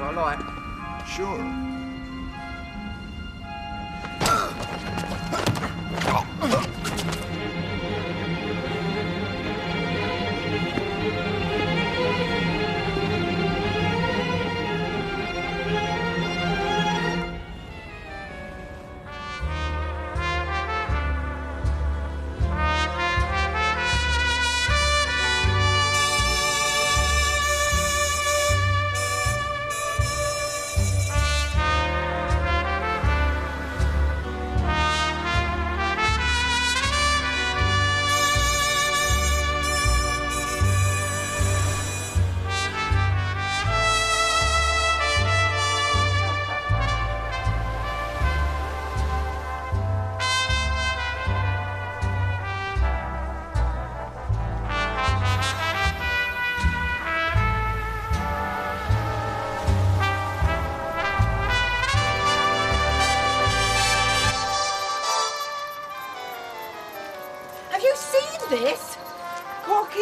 I like. Sure. This? Corky?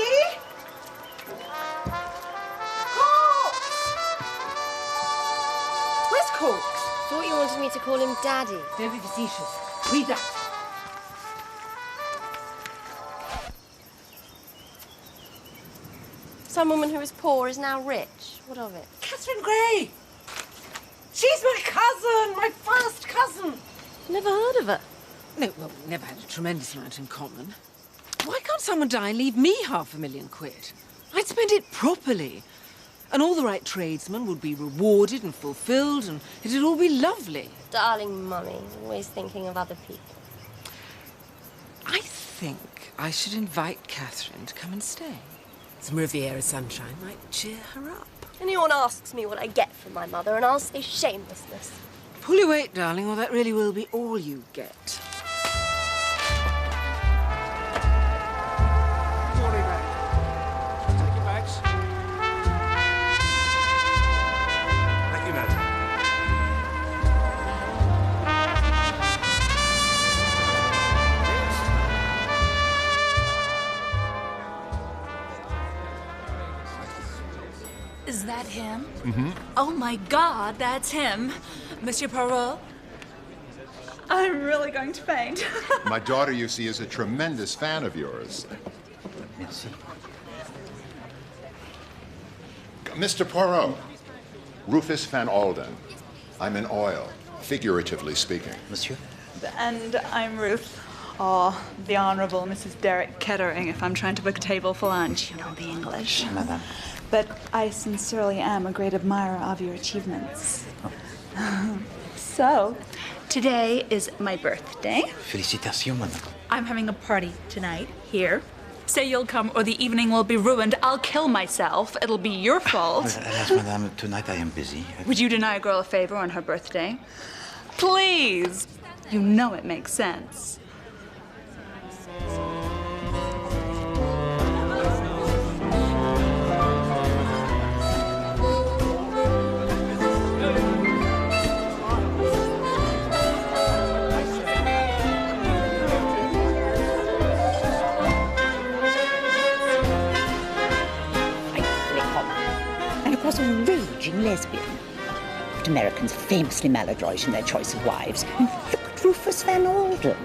Corks! Where's Corks? Thought you wanted me to call him Daddy. Don't be facetious. Read that. Some woman who was poor is now rich. What of it? Catherine Gray! She's my cousin, my first cousin. Never heard of her. No, well, we never had a tremendous amount in common. Why can't someone die and leave me £500,000? I'd spend it properly. And all the right tradesmen would be rewarded and fulfilled, and it'd all be lovely. Darling Mummy, always thinking of other people. I think I should invite Catherine to come and stay. Some Riviera sunshine might cheer her up. Anyone asks me what I get from my mother, and I'll say shamelessness. Pull your weight, darling, or that really will be all you get. Is that him? Mm-hmm. Oh, my God, that's him. Monsieur Poirot? I'm really going to faint. My daughter, you see, is a tremendous fan of yours. Merci. Mr. Poirot, Rufus Van Aldina. I'm in oil, figuratively speaking. Monsieur? And I'm Ruth. Oh, the Honourable Mrs. Derek Kettering, if I'm trying to book a table for lunch. You know the English. Madame. But I sincerely am a great admirer of your achievements. Oh. So, today is my birthday. Félicitations, madame. I'm having a party tonight, here. Say you'll come or the evening will be ruined. I'll kill myself. It'll be your fault. Alas, madame, tonight I am busy. Would you deny a girl a favor on her birthday? Please! You know it makes sense. Was a raging lesbian. But Americans are famously maladroit in their choice of wives. And look at Rufus Van Aldina.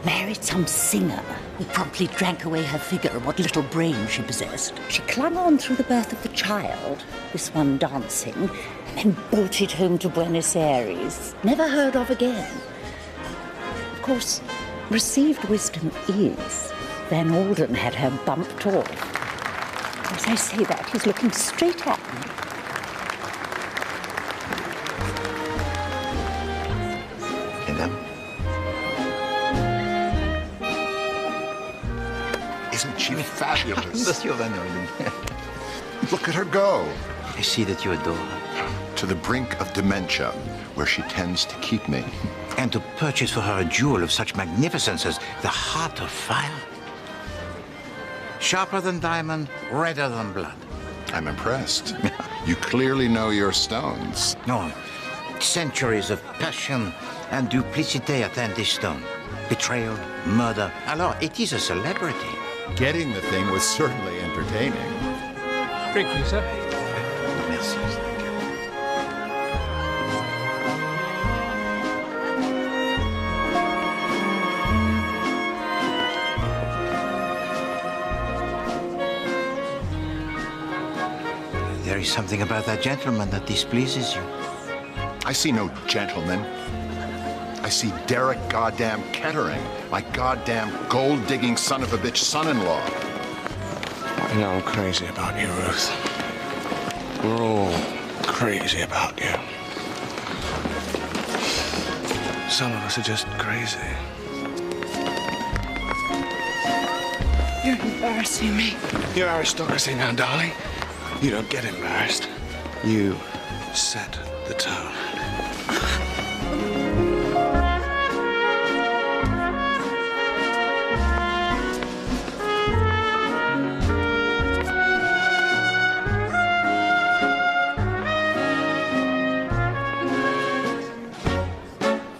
Married some singer who promptly drank away her figure and what little brain she possessed. She clung on through the birth of the child, this one dancing, and then bolted home to Buenos Aires. Never heard of again. Of course, received wisdom is Van Aldina had her bumped off. As I say that, he's looking straight at me. Madame? Isn't she fabulous? Monsieur Van Aldina. Look at her go. I see that you adore her. To the brink of dementia, where she tends to keep me. And to purchase for her a jewel of such magnificence as the heart of fire. Sharper than diamond, redder than blood. I'm impressed. You clearly know your stones. No, centuries of passion and duplicité attend this stone. Betrayal, murder. Alors, it is a celebrity. Getting the thing was certainly entertaining. Drink, please, sir. Merci. There is something about that gentleman that displeases you. I see no gentleman. I see Derek goddamn Kettering, my goddamn gold-digging son of a bitch son-in-law. You know I'm crazy about you, Ruth. We're all crazy about you. Some of us are just crazy. You're embarrassing me. You're aristocracy now, darling. You don't get embarrassed. You set the tone.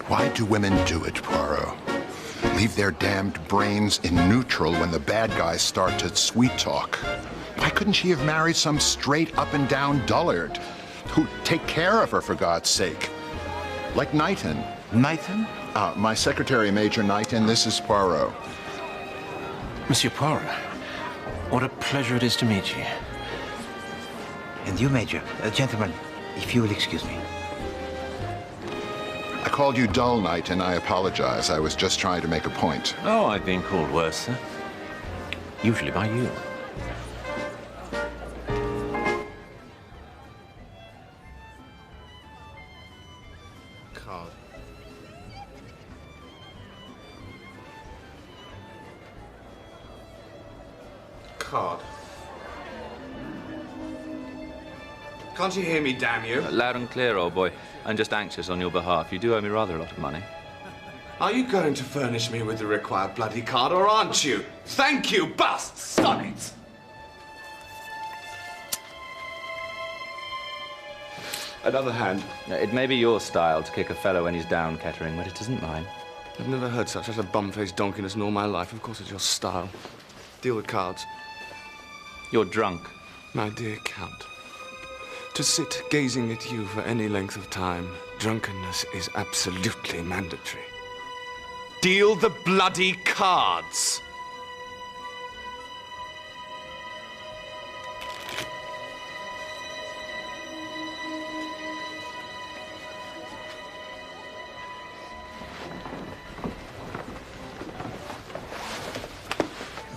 Why do women do it, Poirot? Leave their damned brains in neutral when the bad guys start to sweet talk. Why couldn't she have married some straight up-and-down dullard who'd take care of her, for God's sake? Like Knighton. Knighton? My secretary, Major Knighton. This is Poirot. Monsieur Poirot, what a pleasure it is to meet you. And you, Major. Gentlemen, if you will excuse me. I called you dull, Knighton. I apologize. I was just trying to make a point. Oh, I've been called worse, sir. Usually by you. Card. Card. Can't you hear me, damn you? Loud and clear, old boy. I'm just anxious on your behalf. You do owe me rather a lot of money. Are you going to furnish me with the required bloody card, or aren't you? Thank you, bust sonnets! Another hand. It may be your style to kick a fellow when he's down, Kettering, but it isn't mine. I've never heard such a bum-faced donkeyness in all my life. Of course it's your style. Deal with cards. You're drunk. My dear Count, to sit gazing at you for any length of time, drunkenness is absolutely mandatory. Deal the bloody cards!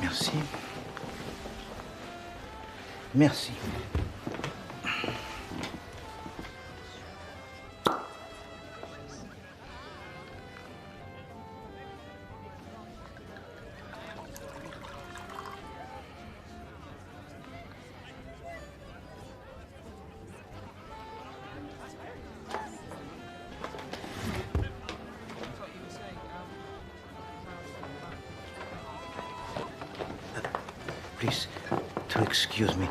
Merci. Merci. Please, to excuse me.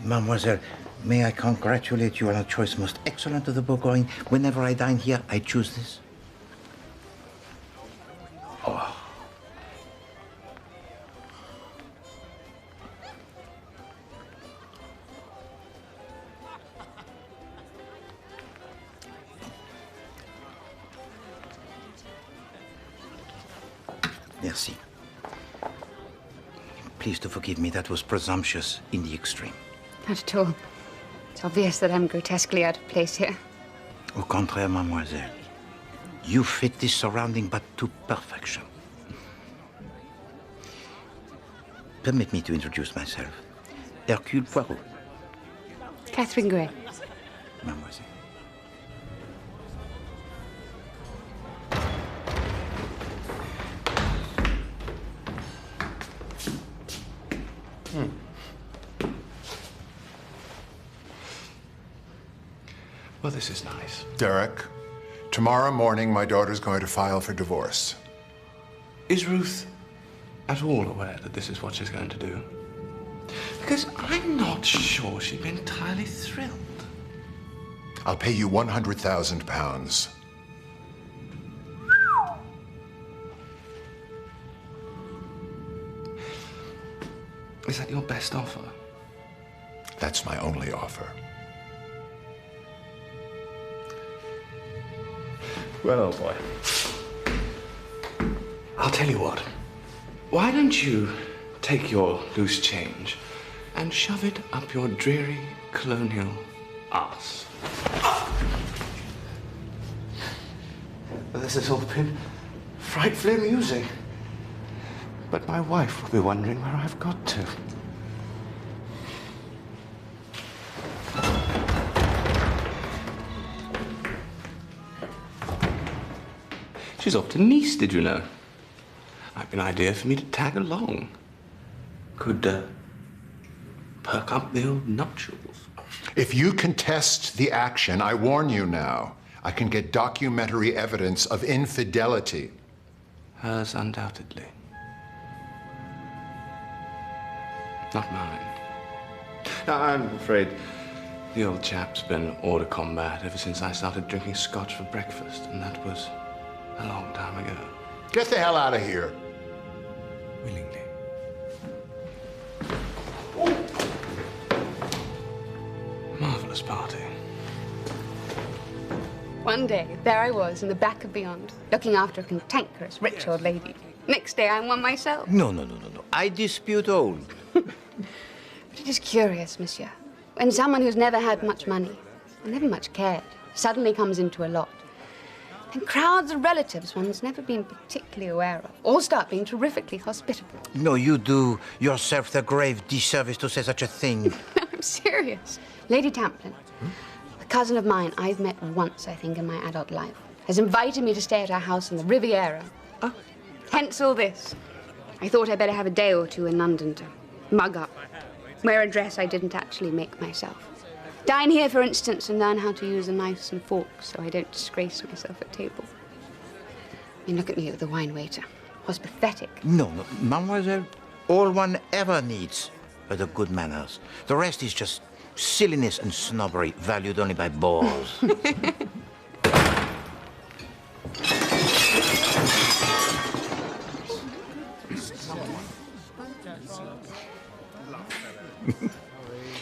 Mademoiselle, may I congratulate you on a choice most excellent of the Bourgogne. Whenever I dine here, I choose this. Oh. Merci. Please to forgive me, that was presumptuous in the extreme. Not at all. It's obvious that I'm grotesquely out of place here. Au contraire, mademoiselle. You fit this surrounding but to perfection. Permit me to introduce myself. Hercule Poirot. Catherine Gray. Mademoiselle. Well, this is nice. Derek, tomorrow morning my daughter's going to file for divorce. Is Ruth at all aware that this is what she's going to do? Because I'm not sure she'd be entirely thrilled. I'll pay you £100,000. Is that your best offer? That's my only offer. Well, old boy, I'll tell you what. Why don't you take your loose change and shove it up your dreary colonial arse. This has all been frightfully amusing. But my wife will be wondering where I've got to. She's off to Nice, did you know? Might be an idea for me to tag along. Could perk up the old nuptials. If you contest the action, I warn you now, I can get documentary evidence of infidelity. Hers, undoubtedly. Not mine. Now, I'm afraid the old chap's been hors de combat ever since I started drinking scotch for breakfast, and that was a long time ago. Get the hell out of here. Willingly. Marvelous party. One day, there I was in the back of beyond, looking after a cantankerous, rich old lady. Next day, I'm one myself. No. I dispute all. But it is curious, monsieur. When someone who's never had much money, and never much cared, suddenly comes into a lot, and crowds of relatives one's never been particularly aware of all start being terrifically hospitable. No, you do yourself the grave disservice to say such a thing. No, I'm serious. Lady Tamplin, a cousin of mine I've met once, I think, in my adult life, has invited me to stay at her house in the Riviera. Oh. Hence all this. I thought I'd better have a day or two in London to mug up, wear a dress I didn't actually make myself. Dine here, for instance, and learn how to use a knife and fork so I don't disgrace myself at table. I mean, look at me with the wine waiter. I was pathetic. No, mademoiselle, all one ever needs are the good manners. The rest is just silliness and snobbery, valued only by bores.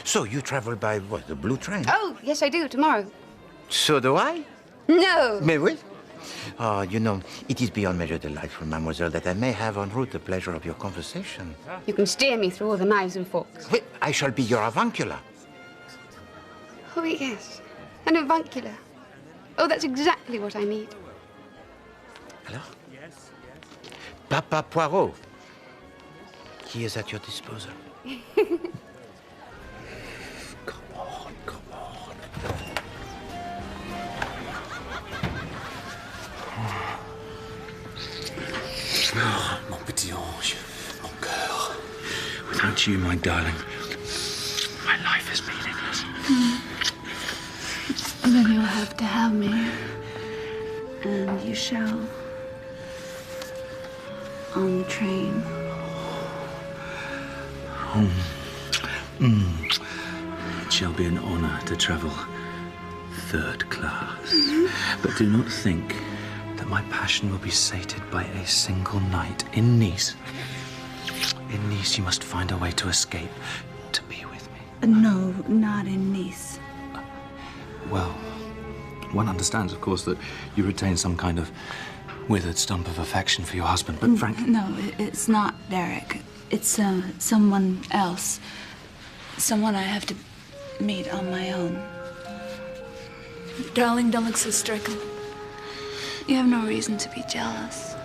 So you travel by what, the blue train? Oh, yes, I do, tomorrow. So do I? No! Mais oui. Oh, you know, it is beyond measure delightful, mademoiselle, that I may have en route the pleasure of your conversation. You can steer me through all the knives and forks. Wait, I shall be your avuncular. Oh, yes. An avuncular. Oh, that's exactly what I need. Alors? Papa Poirot. He is at your disposal. Oh, mon petit ange, mon cœur. Without you, my darling, my life is meaningless. Then you'll have to have me. And you shall. On the train. It shall be an honor to travel third class. But do not think that my passion will be sated by a single night in Nice. In Nice, you must find a way to escape, to be with me. No, not in Nice. Well, one understands, of course, that you retain some kind of withered stump of affection for your husband, but frankly... No, it's not Derek. It's someone else. Someone I have to meet on my own. Darling, don't look so stricken. You have no reason to be jealous.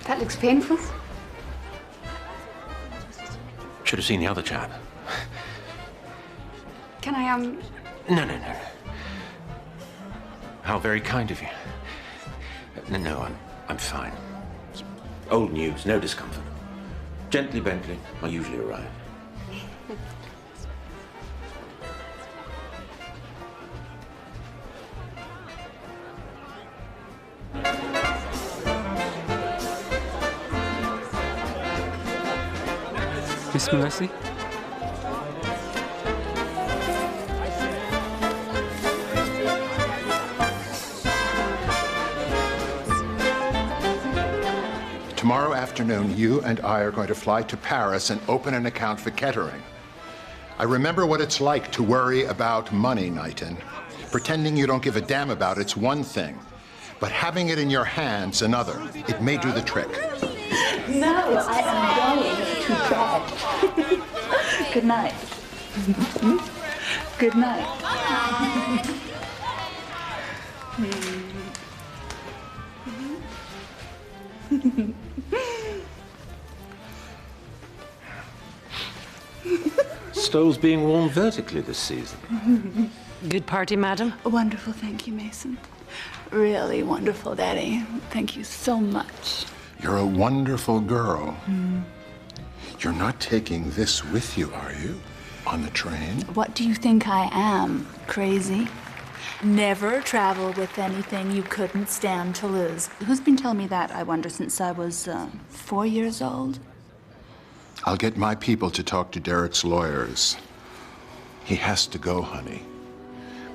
That looks painful. Should have seen the other chap. Can I, No. How very kind of you. No, I'm fine. Old news, no discomfort. Gently, Bentley. I usually arrive. Miss Mercy? Tomorrow afternoon, you and I are going to fly to Paris and open an account for Kettering. I remember what it's like to worry about money, Knighton. Pretending you don't give a damn about it's one thing, but having it in your hands another. It may do the trick. No, I am going to bed. Good night. Good night. Stoles being worn vertically this season. Good party, madam? Wonderful, thank you, Mason. Really wonderful, Daddy. Thank you so much. You're a wonderful girl. You're not taking this with you, are you? On the train? What do you think I am? Crazy? Never travel with anything you couldn't stand to lose. Who's been telling me that, I wonder, since I was 4 years old? I'll get my people to talk to Derek's lawyers. He has to go, honey.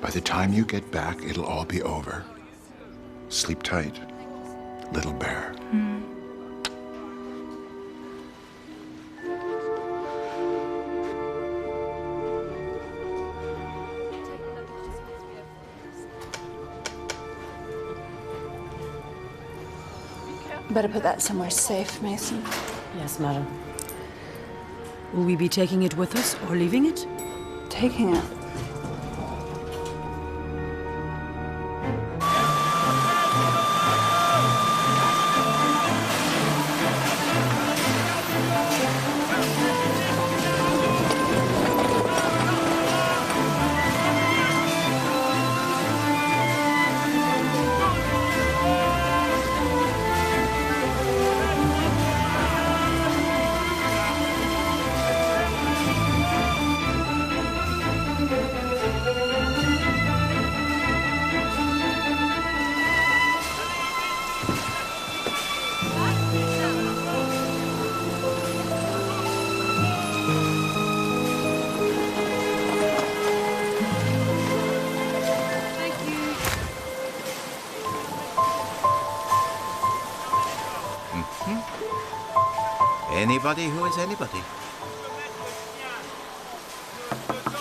By the time you get back, it'll all be over. Sleep tight, little bear. Better put that somewhere safe, Mason. Yes, madam. Will we be taking it with us or leaving it? Taking it. Anybody who is anybody.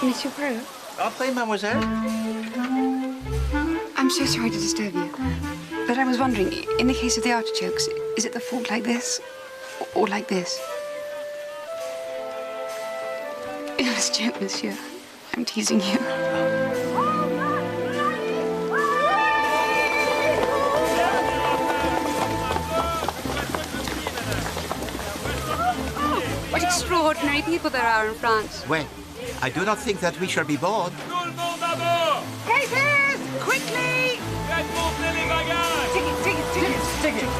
Monsieur Poirot? Entrez, mademoiselle. I'm so sorry to disturb you, but I was wondering, in the case of the artichokes, is it the fork like this, or like this? It was a joke, monsieur. I'm teasing you. What extraordinary people there are in France. Well, I do not think that we shall be bored. Cases! Quickly! Tickets!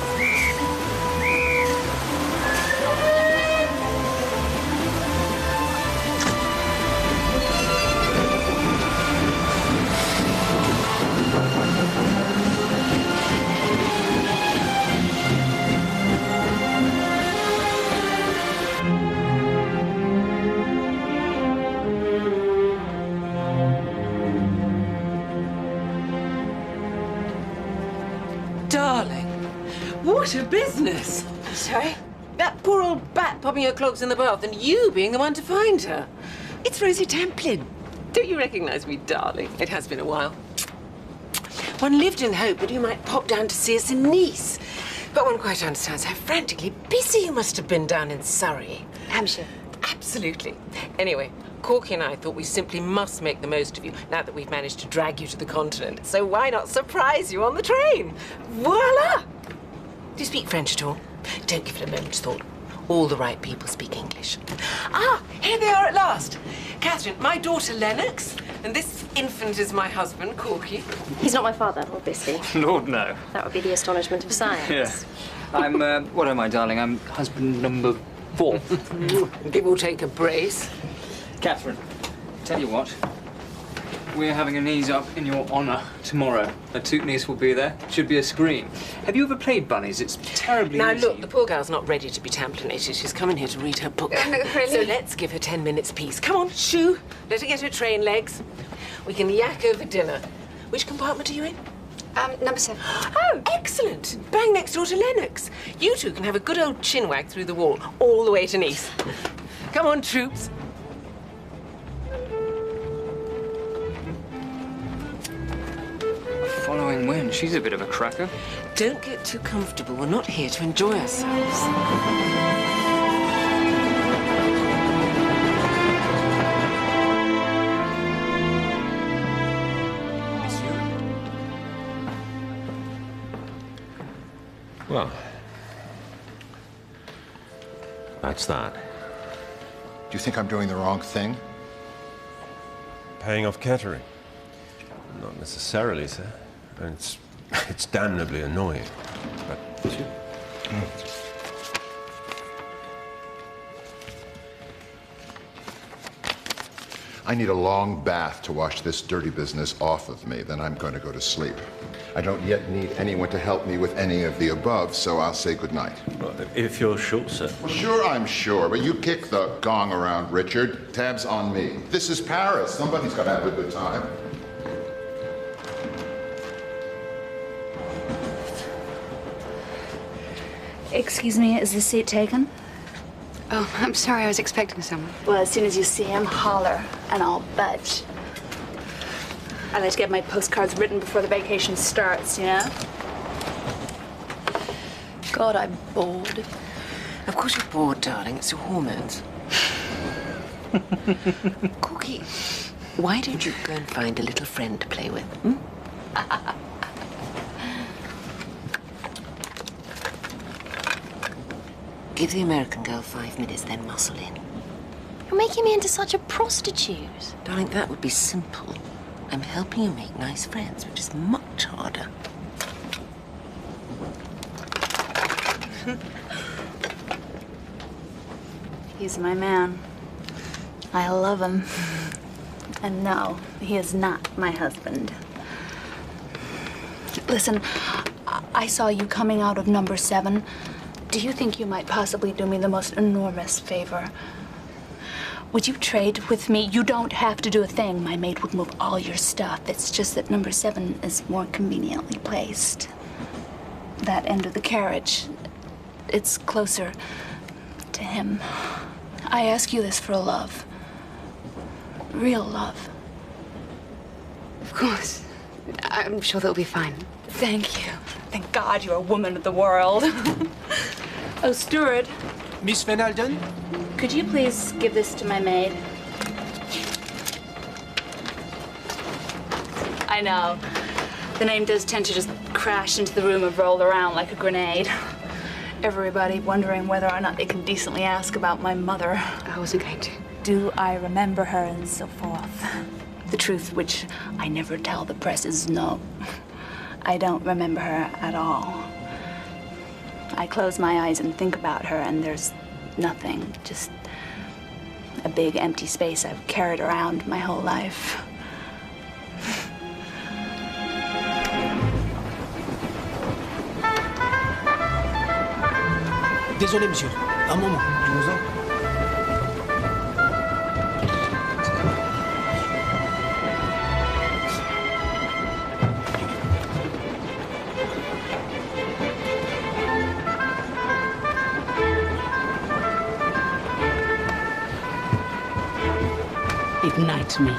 Darling, what a business! Sorry? That poor old bat popping her clogs in the bath and you being the one to find her. It's Rosie Templin. Don't you recognize me, darling? It has been a while. One lived in hope that you might pop down to see us in Nice. But one quite understands how frantically busy you must have been down in Surrey. Hampshire. Absolutely. Anyway, Corky and I thought we simply must make the most of you now that we've managed to drag you to the continent. So why not surprise you on the train? Voila! Do you speak French at all? Don't give it a moment's thought. All the right people speak English. Ah, here they are at last. Catherine, my daughter Lennox, and this infant is my husband, Corky. He's not my father, obviously. Lord, no. That would be the astonishment of science. Yeah. I'm, what am I, darling? I'm husband number 4. Give or take a brace. Catherine, tell you what. We're having an ease up in your honour tomorrow. A toot niece will be there. Should be a scream. Have you ever played bunnies? It's terribly Now easy. look, the poor girl's not ready to be tamplinated. She's coming here to read her book. Really? So let's give her 10 minutes peace. Come on, shoo. Let her get her train legs. We can yak over dinner. Which compartment are you in? Number 7. Oh, excellent. Bang next door to Lennox. You two can have a good old chinwag through the wall, all the way to Nice. Come on, troops. Following wind. She's a bit of a cracker. Don't get too comfortable. We're not here to enjoy ourselves. Well, that's that. Do you think I'm doing the wrong thing? Paying off catering? Not necessarily, sir. And it's damnably annoying. But you... I need a long bath to wash this dirty business off of me. Then I'm going to go to sleep. I don't yet need anyone to help me with any of the above, so I'll say goodnight. Well, if you're sure, sir. Well, sure, I'm sure, but you kick the gong around, Richard. Tab's on me. This is Paris. Somebody's got to have a good time. Excuse me, is this seat taken? Oh, I'm sorry. I was expecting someone. Well, as soon as you see him, holler, and I'll budge. I like to get my postcards written before the vacation starts, you know? God, I'm bored. Of course you're bored, darling. It's your hormones. Cookie, why don't you go and find a little friend to play with? Hmm? Give the American girl 5 minutes, then muscle in. You're making me into such a prostitute. Darling, that would be simple. I'm helping you make nice friends, which is much harder. He's my man. I love him. And no, he is not my husband. Listen, I saw you coming out of number 7. Do you think you might possibly do me the most enormous favor? Would you trade with me? You don't have to do a thing. My maid would move all your stuff. It's just that number 7 is more conveniently placed. That end of the carriage, it's closer to him. I ask you this for love. Real love. Of course. I'm sure they'll be fine. Thank you. Thank God you're a woman of the world. Oh, steward. Miss Van Aldina? Could you please give this to my maid? I know. The name does tend to just crash into the room and roll around like a grenade. Everybody wondering whether or not they can decently ask about my mother. I wasn't going to. Do I remember her and so forth? The truth, which I never tell the press, is no. I don't remember her at all. I close my eyes and think about her, and there's nothing, just a big empty space I've carried around my whole life. Désolé, monsieur. Un moment. Je vous en... Ignite me.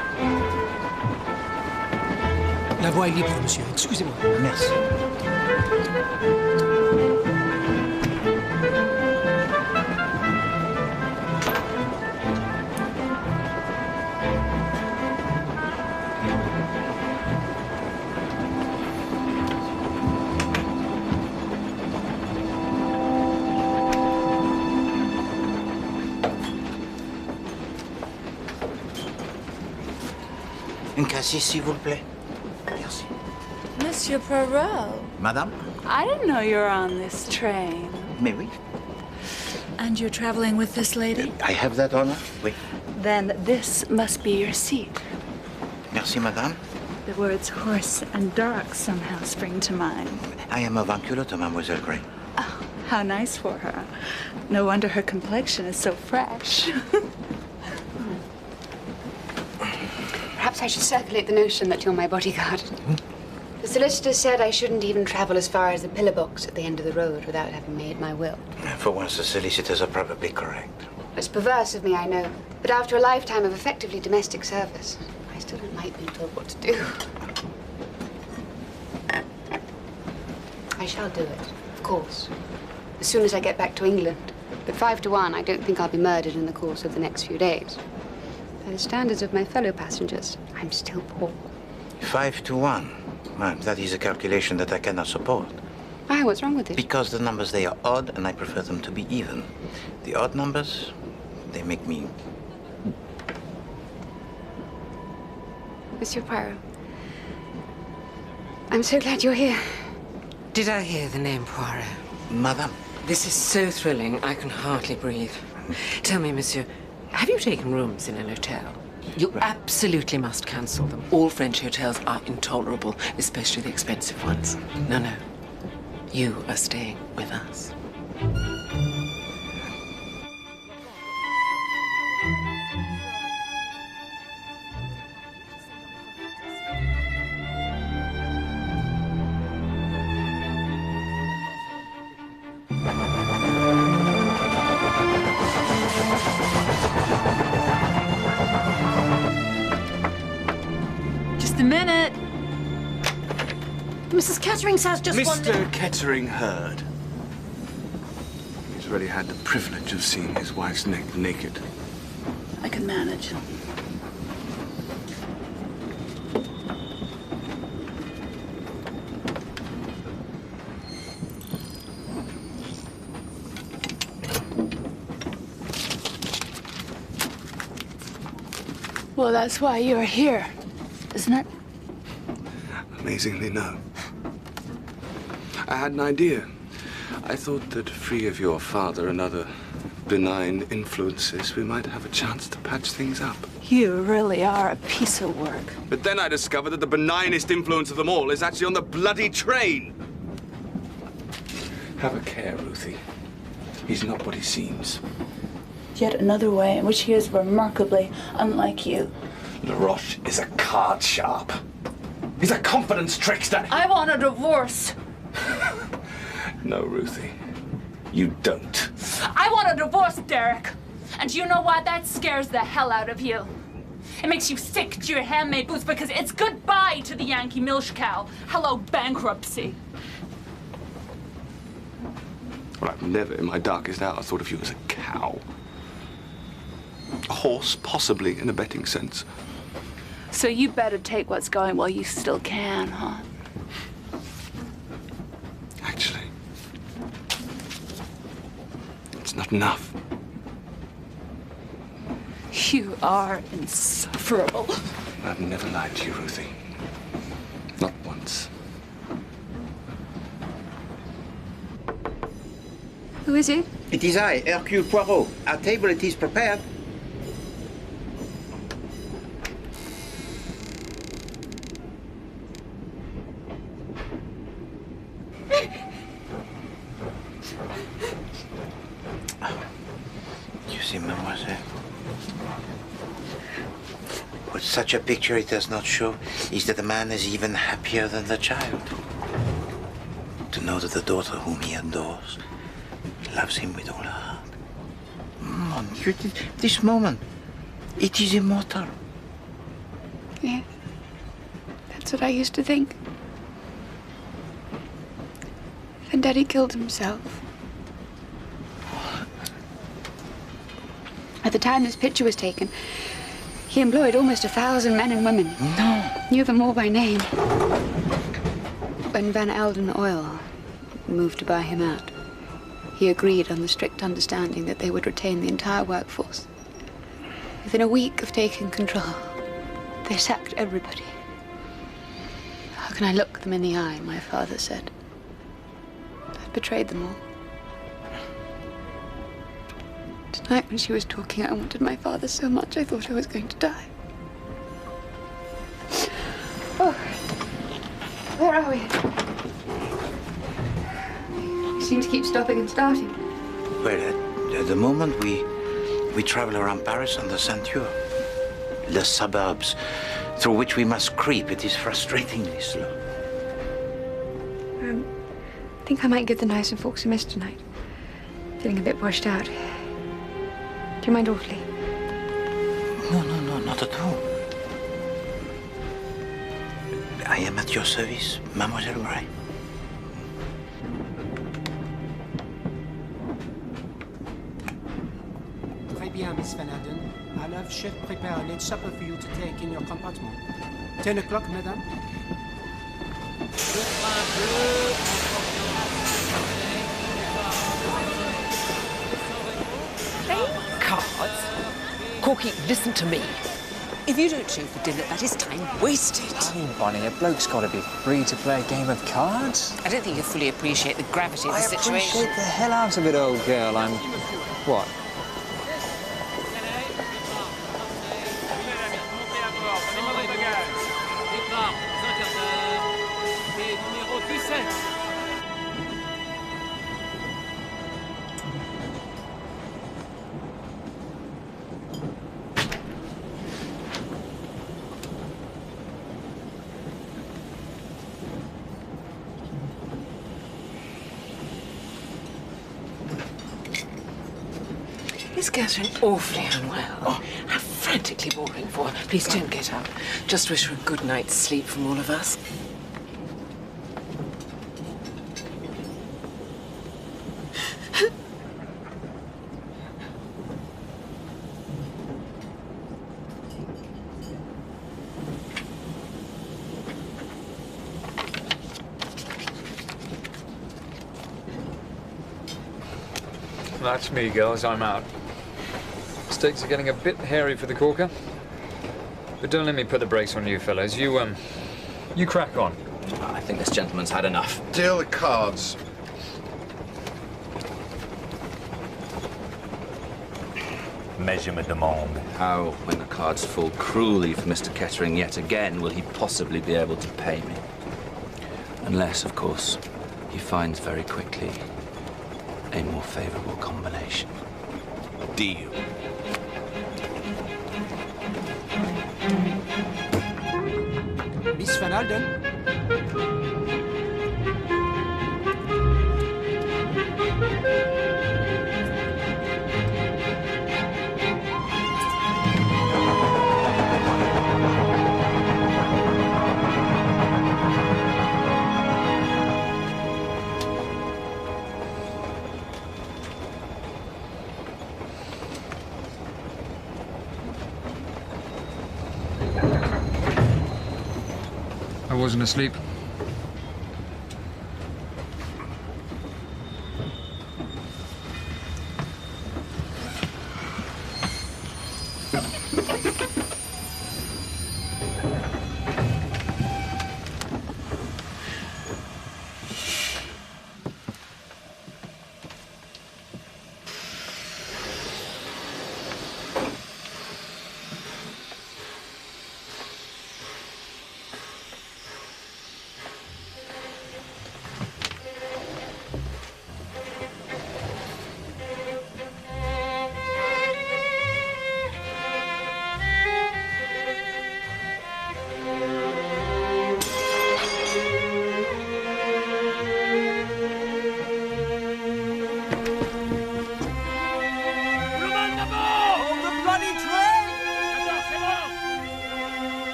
La voie est libre, monsieur. Excusez-moi. Merci. Une cassis, s'il vous plaît. Merci. Monsieur Poirot. Madame? I didn't know you were on this train. Mais oui. And you're traveling with this lady? I have that honor. Oui. Then this must be your seat. Merci, madame. The words horse and dark somehow spring to mind. I am avuncular to Mademoiselle Gray. Oh, how nice for her. No wonder her complexion is so fresh. Perhaps I should circulate the notion that you're my bodyguard. The solicitor said I shouldn't even travel as far as the pillar box at the end of the road without having made my will. For once, the solicitors are probably correct. It's perverse of me, I know. But after a lifetime of effectively domestic service, I still don't like being told what to do. I shall do it, of course, as soon as I get back to England. But 5 to 1, I don't think I'll be murdered in the course of the next few days. By the standards of my fellow passengers, I'm still poor. 5 to 1. Well, that is a calculation that I cannot support. Why? What's wrong with it? Because the numbers, they are odd, and I prefer them to be even. The odd numbers, they make me... Monsieur Poirot, I'm so glad you're here. Did I hear the name Poirot? Madame. This is so thrilling, I can hardly breathe. Tell me, monsieur, have you taken rooms in an hotel? You absolutely must cancel them. All French hotels are intolerable, especially the expensive ones. No, no. You are staying with us. Mrs. Kettering says just Mr. Kettering heard. He's already had the privilege of seeing his wife's neck naked. I can manage. Well, that's why you're here, isn't it? Amazingly, no. I had an idea. I thought that free of your father and other benign influences, we might have a chance to patch things up. You really are a piece of work. But then I discovered that the benignest influence of them all is actually on the bloody train. Have a care, Ruthie. He's not what he seems. Yet another way in which he is remarkably unlike you. LaRoche is a card sharp. He's a confidence trickster. I want a divorce. No, Ruthie. You don't. I want a divorce, Derek. And you know what? That scares the hell out of you. It makes you sick to your handmade boots because it's goodbye to the Yankee milch cow. Hello, bankruptcy. Well, I've never in my darkest hour thought of you as a cow. A horse, possibly, in a betting sense. So you better take what's going while you still can, huh? Actually, it's not enough. You are insufferable. I've never lied to you, Ruthie. Not once. Who is it? It is I, Hercule Poirot. Our table, it is prepared. You see, mademoiselle, what such a picture it does not show is that the man is even happier than the child. To know that the daughter whom he adores loves him with all her heart. Mon Dieu, this moment, it is immortal. Yeah, that's what I used to think. Then Daddy killed himself. At the time this picture was taken, he employed almost 1,000 men and women. No. Knew them all by name. When Van Aldina Oil moved to buy him out, he agreed on the strict understanding that they would retain the entire workforce. Within a week of taking control, they sacked everybody. How can I look them in the eye, my father said. I've betrayed them all. Tonight when she was talking, I wanted my father so much I thought I was going to die. Oh, where are we? We seem to keep stopping and starting. Well, at the moment, we travel around Paris on the Ceinture. The suburbs through which we must creep. It is frustratingly slow. I think I might give the knives and forks a miss tonight. Feeling a bit washed out. Do you mind awfully? No, not at all. I am at your service, Mademoiselle Gray. Très bien, Miss Van Aldina. I'll have chef prepare a late supper for you to take in your compartment. 10 o'clock, madame? Cards? Corky, listen to me. If you don't show for dinner, that is time wasted. Oh, Bonnie, a bloke's got to be free to play a game of cards. I don't think you fully appreciate the gravity of the situation. I appreciate the hell out of it, old girl. I'm... what? Is Catherine awfully unwell? Oh, how frantically boring for her. Please don't get up. Just wish her a good night's sleep from all of us. That's me, girls. I'm out. Stakes are getting a bit hairy for the corker. But don't let me put the brakes on you fellas. You crack on. I think this gentleman's had enough. Deal the cards. Measure me demande. How, when the cards fall cruelly for Mr. Kettering yet again, will he possibly be able to pay me? Unless, of course, he finds very quickly a more favourable combination. Deal. Miss Van Aldina? I wasn't asleep.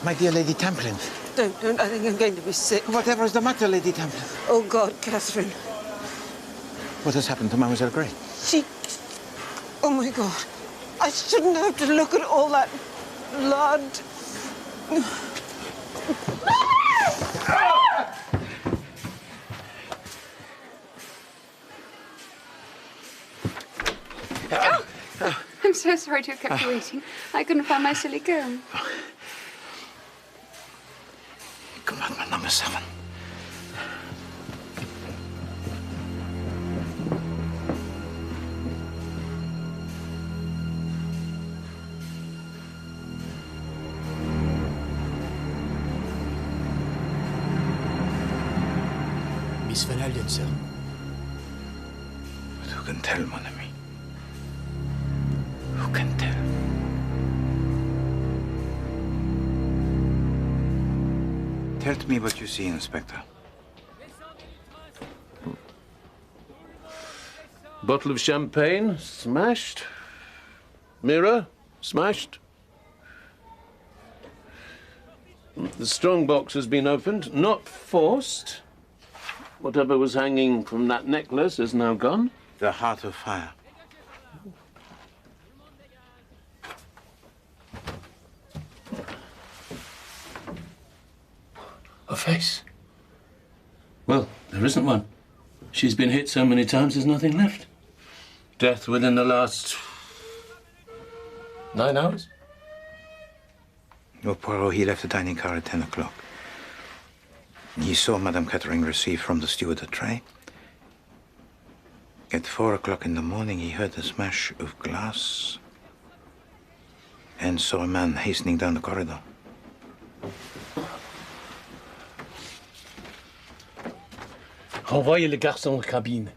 My dear Lady Templin. Don't. I think I'm going to be sick. Whatever is the matter, Lady Templin? Oh, God, Catherine. What has happened to Mademoiselle Gray? She... Oh, my God. I shouldn't have to look at all that blood. I'm so sorry to have kept you waiting. I couldn't find my silly comb. Compartment number 7. Miss Van Aldina, sir. But who can tell, mon ami? Who can tell? Tell to me what you see, Inspector. Bottle of champagne, smashed. Mirror, smashed. The strong box has been opened, not forced. Whatever was hanging from that necklace is now gone. The heart of fire. A face? Well, there isn't one. She's been hit so many times, there's nothing left. Death within the last 9 hours? Well, Poirot, he left the dining car at 10 o'clock. He saw Madame Kettering receive from the steward a tray. At 4 o'clock in the morning, he heard a smash of glass and saw a man hastening down the corridor. Envoyez le garçon en cabine.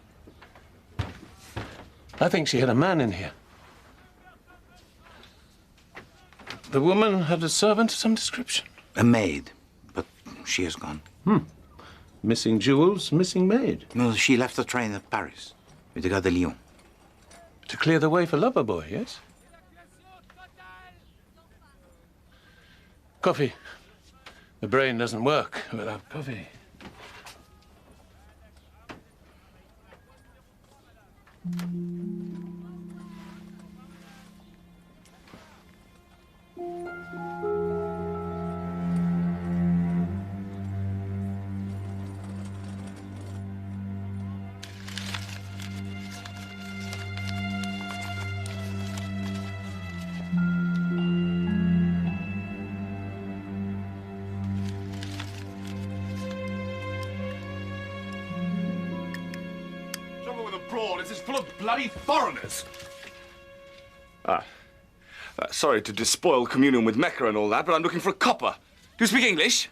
I think she had a man in here. The woman had a servant of some description. A maid, but she is gone. Missing jewels, missing maid. No, she left the train at Paris with the Gare de Lyon. To clear the way for Loverboy, yes? Coffee. The brain doesn't work without coffee. It's full of bloody foreigners. Sorry to despoil communion with Mecca and all that, but I'm looking for a copper. Do you speak English?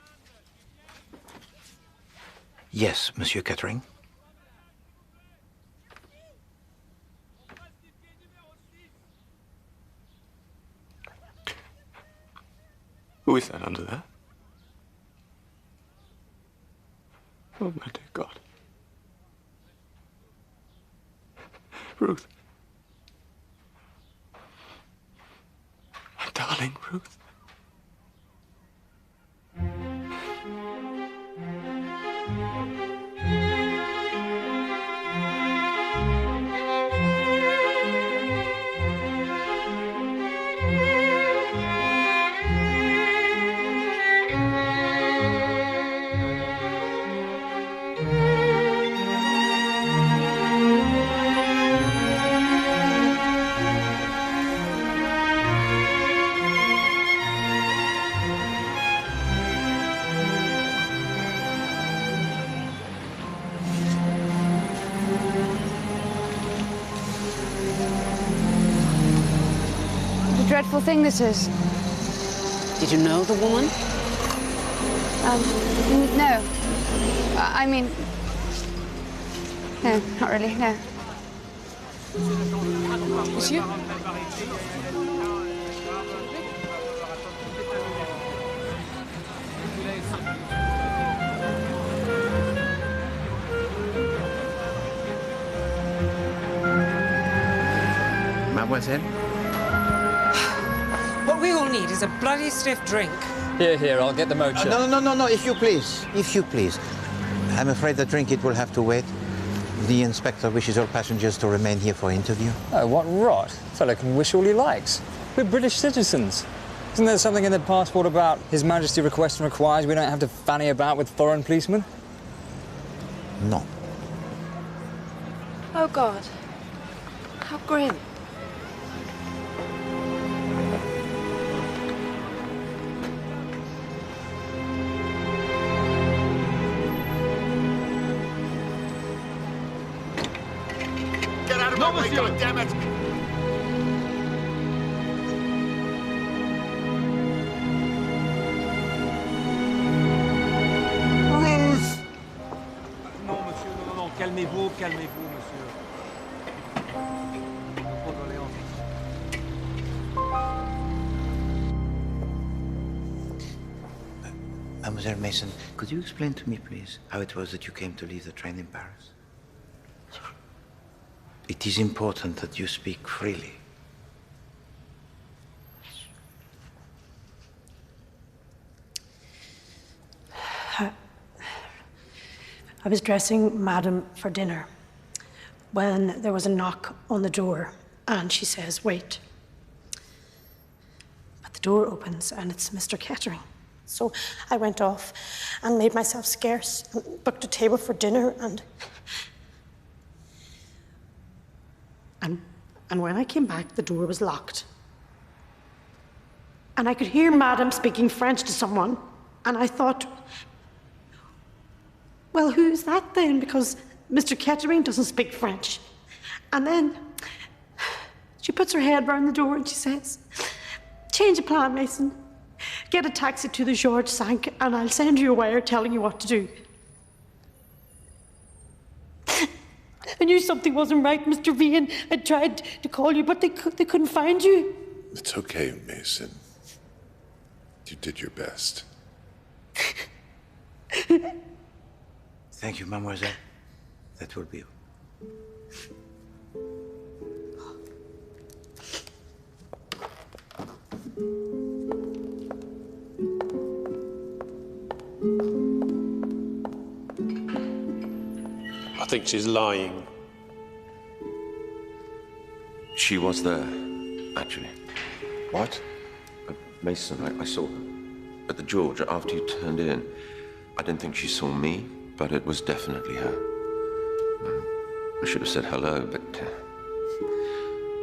Yes, Monsieur Kettering. Who is that under there? Oh, my dear God. Ruth. My darling Ruth. Dreadful thing this is. Did you know the woman? No. I mean, no, not really, no. Monsieur? Mademoiselle? What we all need is a bloody stiff drink. Here, I'll get the mocha. No, if you please. If you please. I'm afraid the drink, it will have to wait. The inspector wishes all passengers to remain here for interview. Oh, what rot. Fellow can wish all he likes. We're British citizens. Isn't there something in the passport about His Majesty requests and requires we don't have to fanny about with foreign policemen? No. Oh, God. How grim. Get out of my way, goddammit! Non, monsieur, non, non, calmez-vous, calmez-vous, monsieur. Mademoiselle Mason, could you explain to me, please, how it was that you came to leave the train in Paris? It is important that you speak freely. I was dressing Madam for dinner when there was a knock on the door, and she says, "Wait." But the door opens, and it's Mr. Kettering. So I went off and made myself scarce, and booked a table for dinner, and when I came back, the door was locked. And I could hear Madam speaking French to someone, and I thought, well, who's that then? Because Mr. Kettering doesn't speak French. And then she puts her head round the door and she says, "Change of plan, Mason. Get a taxi to the Georges V, and I'll send you a wire telling you what to do." I knew something wasn't right, Mr. Vian. I tried to call you, but they couldn't find you. It's okay, Mason. You did your best. Thank you, mademoiselle. That will be all. I think she's lying. She was there, actually. What? Mason, I saw her at the George after you turned in. I didn't think she saw me, but it was definitely her. I should have said hello, but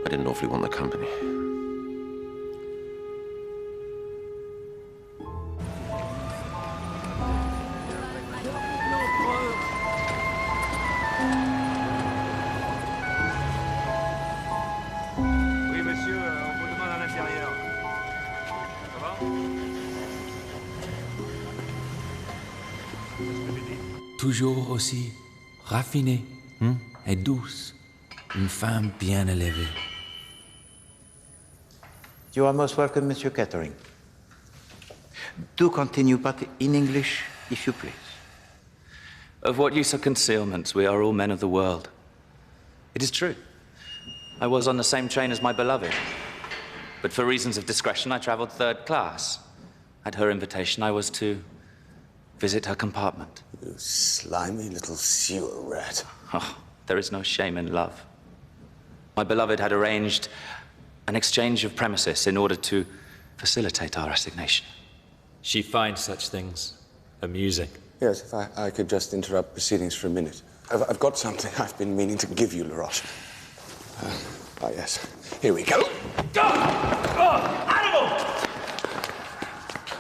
I didn't awfully want the company. Oui, monsieur, on vous demande à l'intérieur. Ça va? Toujours aussi raffinée et douce. Une femme bien élevée. You are most welcome, Monsieur Kettering. Do continue, but in English, if you please. Of what use are concealments? We are all men of the world. It is true. I was on the same train as my beloved. But for reasons of discretion, I traveled third class. At her invitation, I was to visit her compartment. You slimy little sewer rat. Oh, there is no shame in love. My beloved had arranged an exchange of premises in order to facilitate our assignation. She finds such things amusing. Yes, if I could just interrupt proceedings for a minute. I've got something I've been meaning to give you, Laroche. Yes. Here we go. Animal!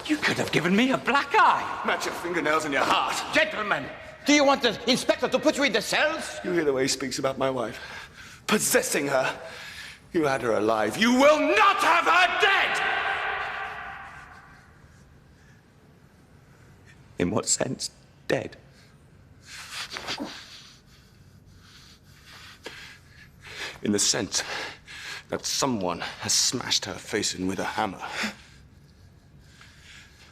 You could have given me a black eye. Match your fingernails and your heart. Gentlemen, do you want the inspector to put you in the cells? You hear the way he speaks about my wife? Possessing her. You had her alive. You will not have her dead! In what sense, dead? In the sense that someone has smashed her face in with a hammer.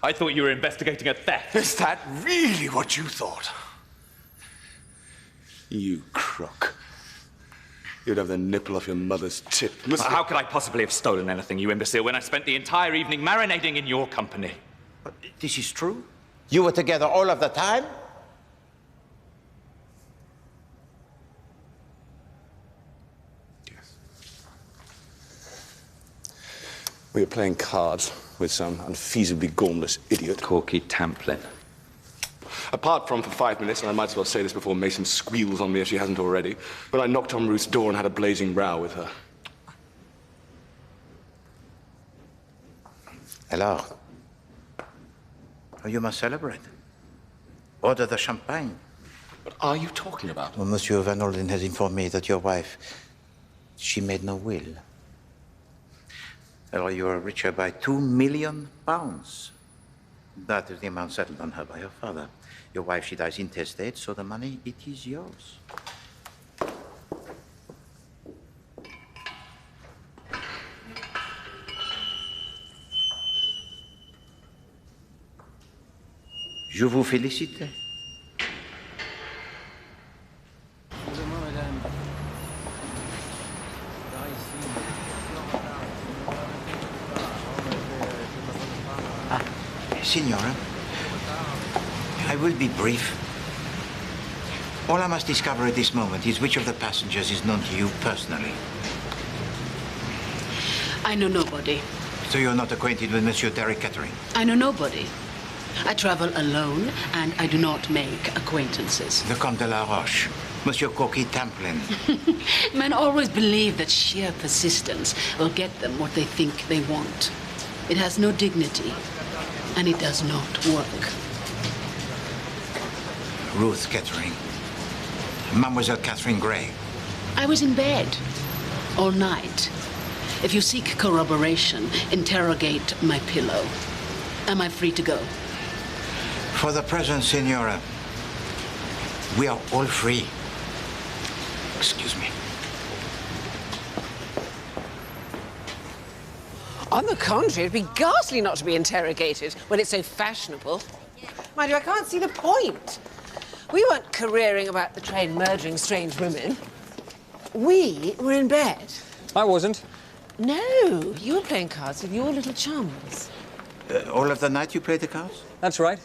I thought you were investigating a theft. Is that really what you thought? You crook. You'd have the nipple off your mother's tip. How could I possibly have stolen anything, you imbecile, when I spent the entire evening marinating in your company? This is true? You were together all of the time? We were playing cards with some unfeasibly gormless idiot. Corky Tamplin. Apart from for 5 minutes, and I might as well say this before Mason squeals on me if she hasn't already, when I knocked on Ruth's door and had a blazing row with her. Alors, you must celebrate. Order the champagne. What are you talking about? Well, Monsieur Van Aldina has informed me that your wife, she made no will. Alors, you are richer by £2 million. That is the amount settled on her by her father. Your wife, she dies intestate, so the money, it is yours. Je vous félicite. Signora, I will be brief. All I must discover at this moment is which of the passengers is known to you personally. I know nobody. So you're not acquainted with Monsieur Derek Kettering? I know nobody. I travel alone, and I do not make acquaintances. The Comte de la Roche, Monsieur Corky Tamplin. Men always believe that sheer persistence will get them what they think they want. It has no dignity, and it does not work. Ruth Kettering. Mademoiselle Catherine Gray. I was in bed all night. If you seek corroboration, interrogate my pillow. Am I free to go? For the present, Signora, we are all free. Excuse me. On the contrary, it'd be ghastly not to be interrogated when it's so fashionable. Mind you, I can't see the point. We weren't careering about the train murdering strange women. We were in bed. I wasn't. No, you were playing cards with your little chums. All of the night you played the cards? That's right.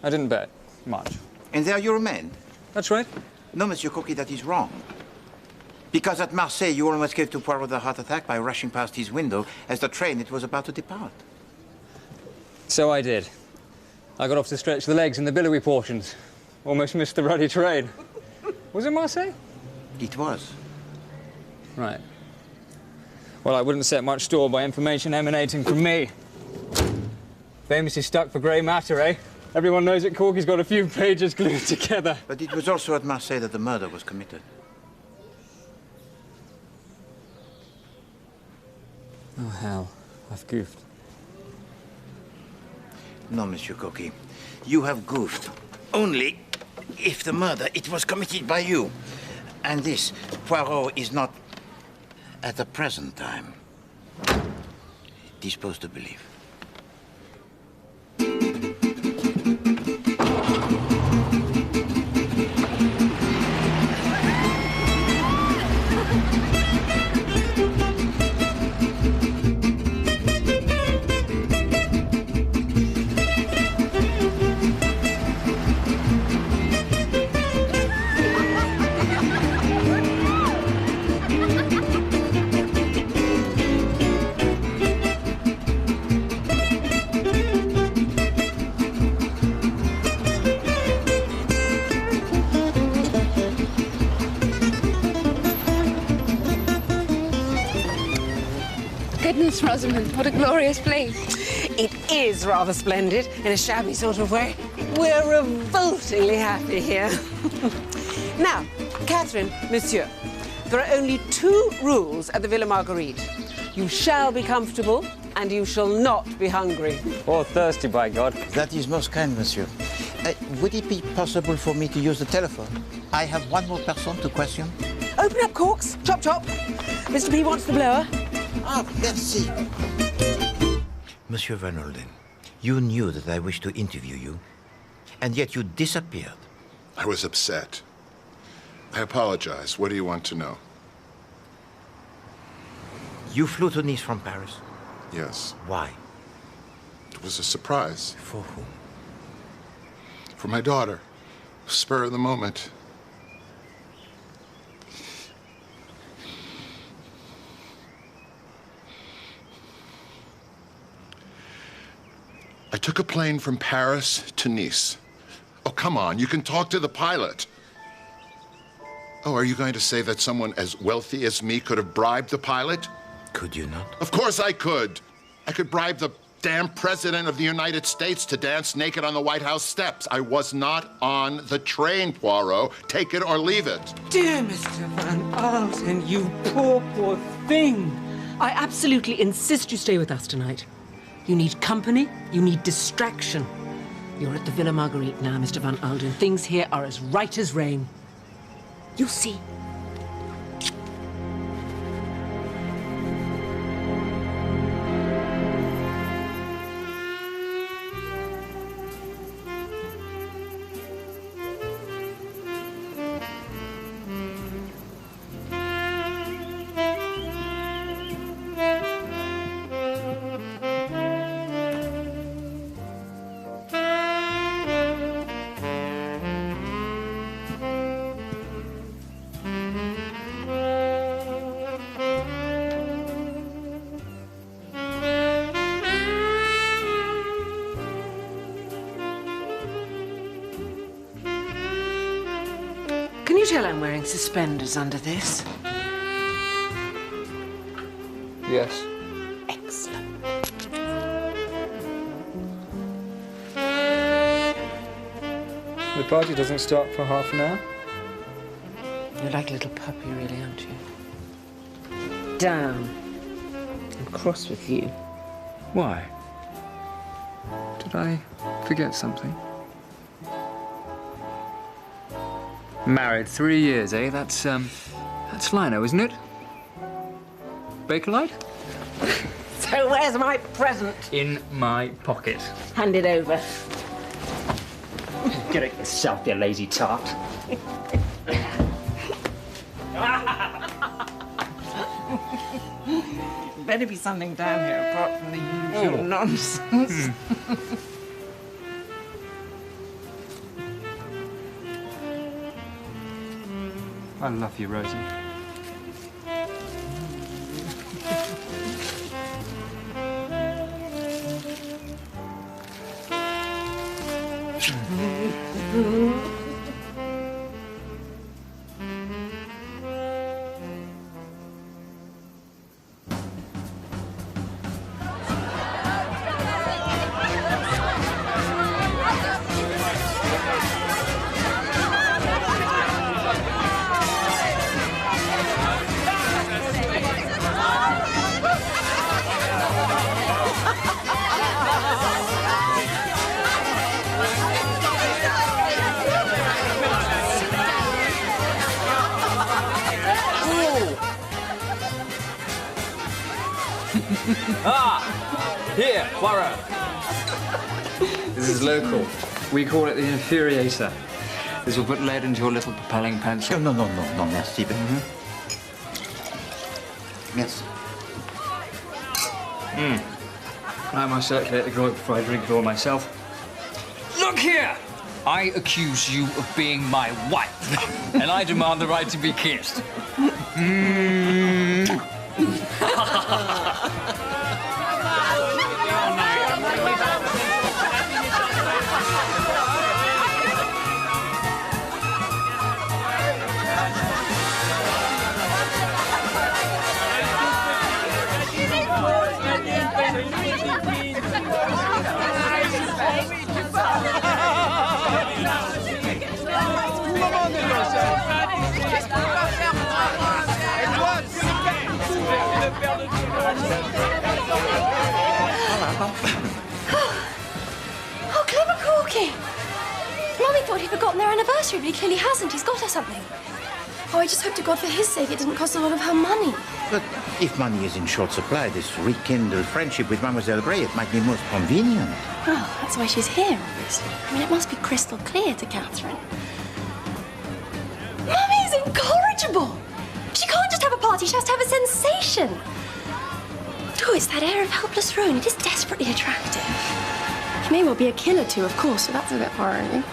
I didn't bet much. And there you remained? That's right. No, Monsieur Corky, that is wrong. Because at Marseille, you almost gave to Poirot a heart attack by rushing past his window as the train it was about to depart. So I did. I got off to stretch the legs in the billowy portions. Almost missed the ruddy train. Was it Marseille? It was. Right. Well, I wouldn't set much store by information emanating from me. Famously stuck for grey matter, eh? Everyone knows that Corky's got a few pages glued together. But it was also at Marseille that the murder was committed. Oh, hell. I've goofed. No, Monsieur Corky. You have goofed. Only if the murder, it was committed by you. And this, Poirot is not, at the present time, disposed to believe. Goodness, Rosamond, what a glorious place. It is rather splendid, in a shabby sort of way. We're revoltingly happy here. Now, Catherine, Monsieur, there are only 2 rules at the Villa Marguerite. You shall be comfortable, and you shall not be hungry. Or thirsty, by God. That is most kind, Monsieur. Would it be possible for me to use the telephone? I have one more person to question. Open up corks, chop chop. Mr. P wants the blower. Ah, merci. Monsieur Van Aldina, you knew that I wished to interview you, and yet you disappeared. I was upset. I apologize. What do you want to know? You flew to Nice from Paris? Yes. Why? It was a surprise. For whom? For my daughter. Spur of the moment. I took a plane from Paris to Nice. Oh, come on, you can talk to the pilot. Oh, are you going to say that someone as wealthy as me could have bribed the pilot? Could you not? Of course I could. I could bribe the damn President of the United States to dance naked on the White House steps. I was not on the train, Poirot. Take it or leave it. Dear Mr. Van Aldina, you poor thing. I absolutely insist you stay with us tonight. You need company, you need distraction. You're at the Villa Marguerite now, Mr. Van Aldina. Things here are as right as rain. You'll see. Can you tell I'm wearing suspenders under this? Yes. Excellent. The party doesn't start for half an hour. You're like a little puppy, really, aren't you? Down. I'm cross with you. Why? Did I forget something? Married 3 years, eh? That's Lino, isn't it? Bakelite? So where's my present? In my pocket. Hand it over. Get it yourself, you lazy tart. Better be something down here apart from the usual nonsense. I love you, Rosie. Here, Poirot. This is local. We call it the infuriator. This will put lead into your little propelling pencil. No, merci. Merci. I must circulate the grog before I drink it all myself. Look here! I accuse you of being my wife, and I demand the right to be kissed. Oh, clever Corky! Mummy thought he'd forgotten their anniversary, but he clearly hasn't. He's got her something. Oh, I just hope to God for his sake it doesn't cost a lot of her money. But if money is in short supply, this rekindled friendship with Mademoiselle Grey, it might be most convenient. Well, that's why she's here, obviously. I mean, it must be crystal clear to Catherine. Mummy's incorrigible! She can't just have a party, she has to have a sensation. Oh, it's that air of helpless ruin. It is desperately attractive. She may well be a killer too, of course, so that's a bit worrying.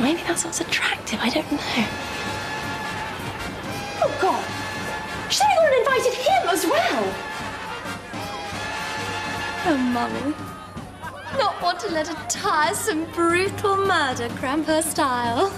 Maybe that's what's attractive, I don't know. Oh, God! She's only gone and invited him as well! Oh, Mummy. Not want to let a tiresome, brutal murder cramp her style.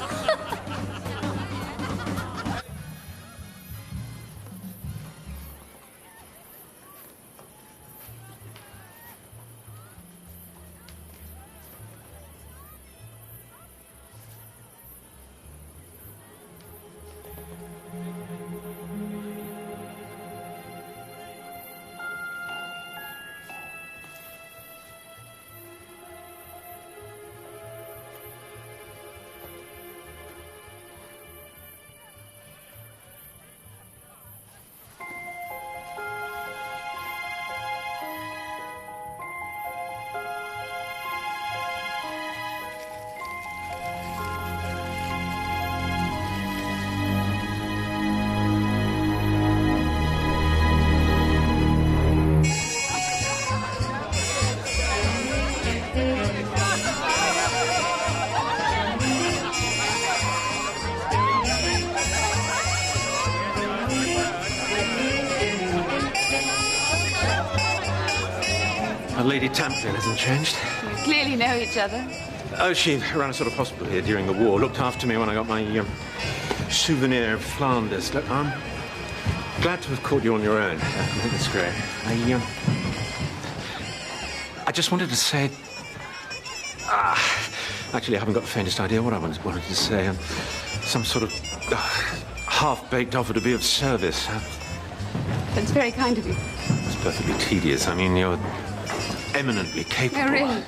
Lady Tamplin hasn't changed. You clearly know each other. Oh, she ran a sort of hospital here during the war. Looked after me when I got my souvenir of Flanders. Look, I'm glad to have caught you on your own. I think it's great. I just wanted to say... actually, I haven't got the faintest idea what I wanted to say. Some sort of half-baked offer to be of service. That's very kind of you. It's perfectly tedious. I mean, you're eminently capable. No, really.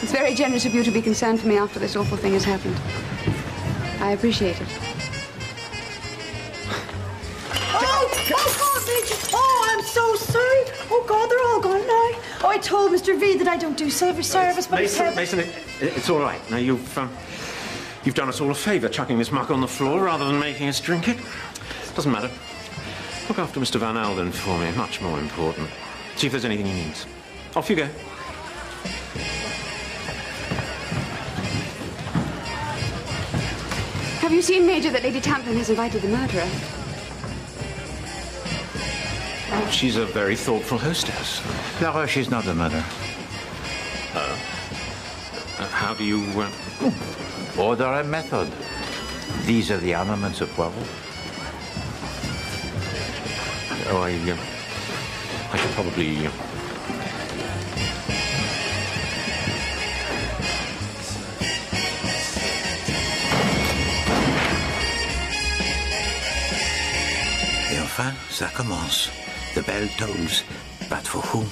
It's very generous of you to be concerned for me after this awful thing has happened. I appreciate it. Oh, God, Major. Oh, I'm so sorry. Oh, God, they're all gone now. Oh, I told Mr. V that I don't do silver service, but Mason, it's all right. Now, you've done us all a favour, chucking this muck on the floor rather than making us drink it. Doesn't matter. Look after Mr. Van Aldina for me. Much more important. See if there's anything he needs. Off you go. Have you seen, Major, that Lady Tamplin has invited the murderer? She's a very thoughtful hostess. Clara, she's not the murderer. How do you... Order and method. These are the armaments of Poirot. Oh, I should probably... Et enfin, ça commence. The bell tolls, but for whom?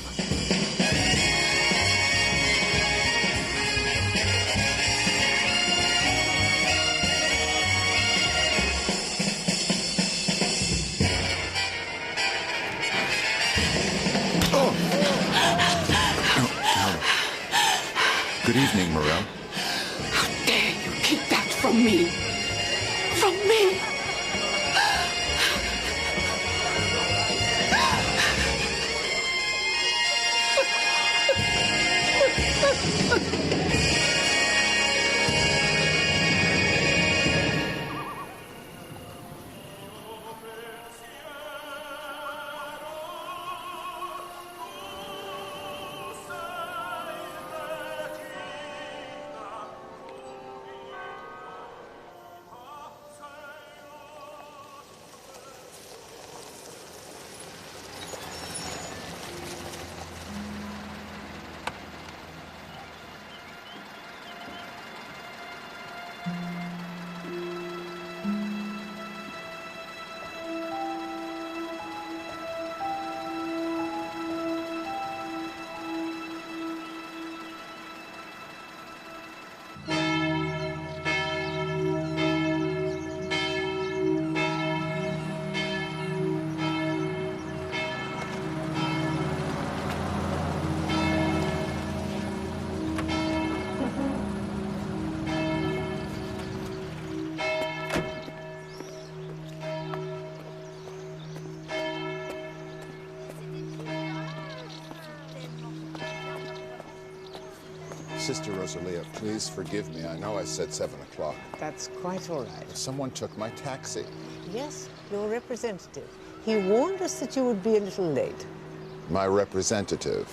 Good evening, Morel. How dare you keep that from me? From me! Sister Rosalia, please forgive me. I know I said 7 o'clock. That's quite all right. Someone took my taxi. Yes, your representative. He warned us that you would be a little late. My representative?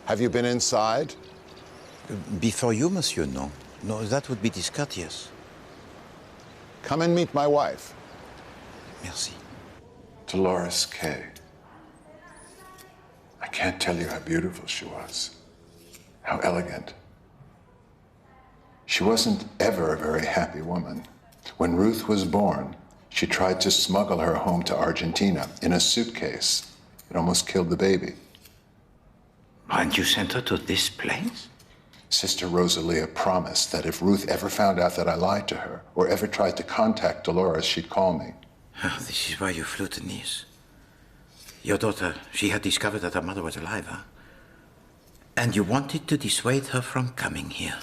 Have you been inside? Before you, monsieur, no. No, that would be discourteous. Come and meet my wife. Merci. Dolores Kay. I can't tell you how beautiful she was. How elegant. She wasn't ever a very happy woman. When Ruth was born, she tried to smuggle her home to Argentina in a suitcase. It almost killed the baby. And you sent her to this place? Sister Rosalia promised that if Ruth ever found out that I lied to her, or ever tried to contact Dolores, she'd call me. Oh, this is why you flew to Nice. Your daughter, she had discovered that her mother was alive, huh? And you wanted to dissuade her from coming here.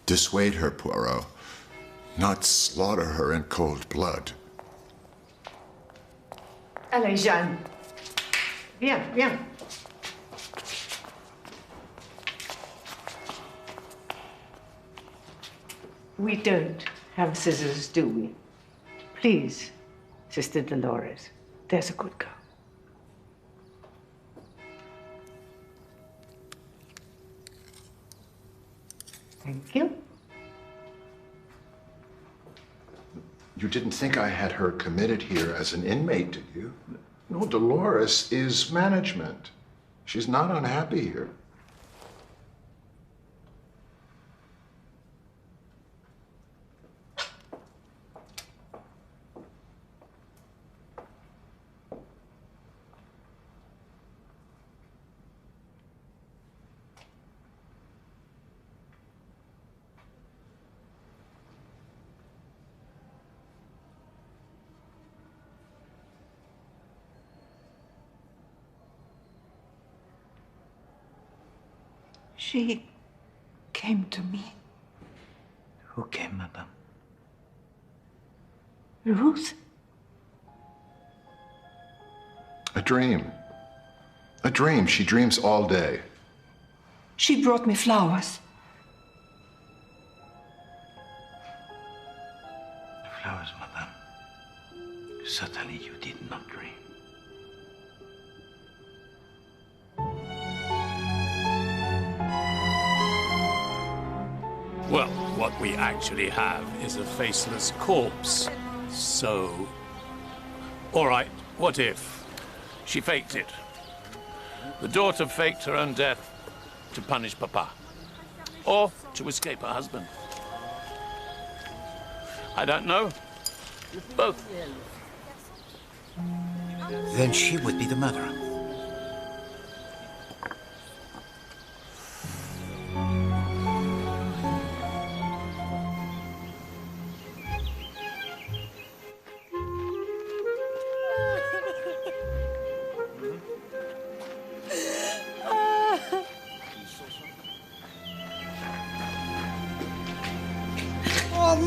Dissuade her, Poirot. Not slaughter her in cold blood. Allez, Jeanne. Viens, viens. We don't have scissors, do we? Please, Sister Dolores. There's a good girl. Thank you. You didn't think I had her committed here as an inmate, did you? No, Dolores is management. She's not unhappy here. She came to me. Who came, madame? Ruth? A dream. A dream. She dreams all day. She brought me flowers. Flowers, madame. Certainly you did not dream. Well, what we actually have is a faceless corpse. So... All right, what if she faked it? The daughter faked her own death to punish Papa. Or to escape her husband. I don't know. Both. Then she would be the murderer.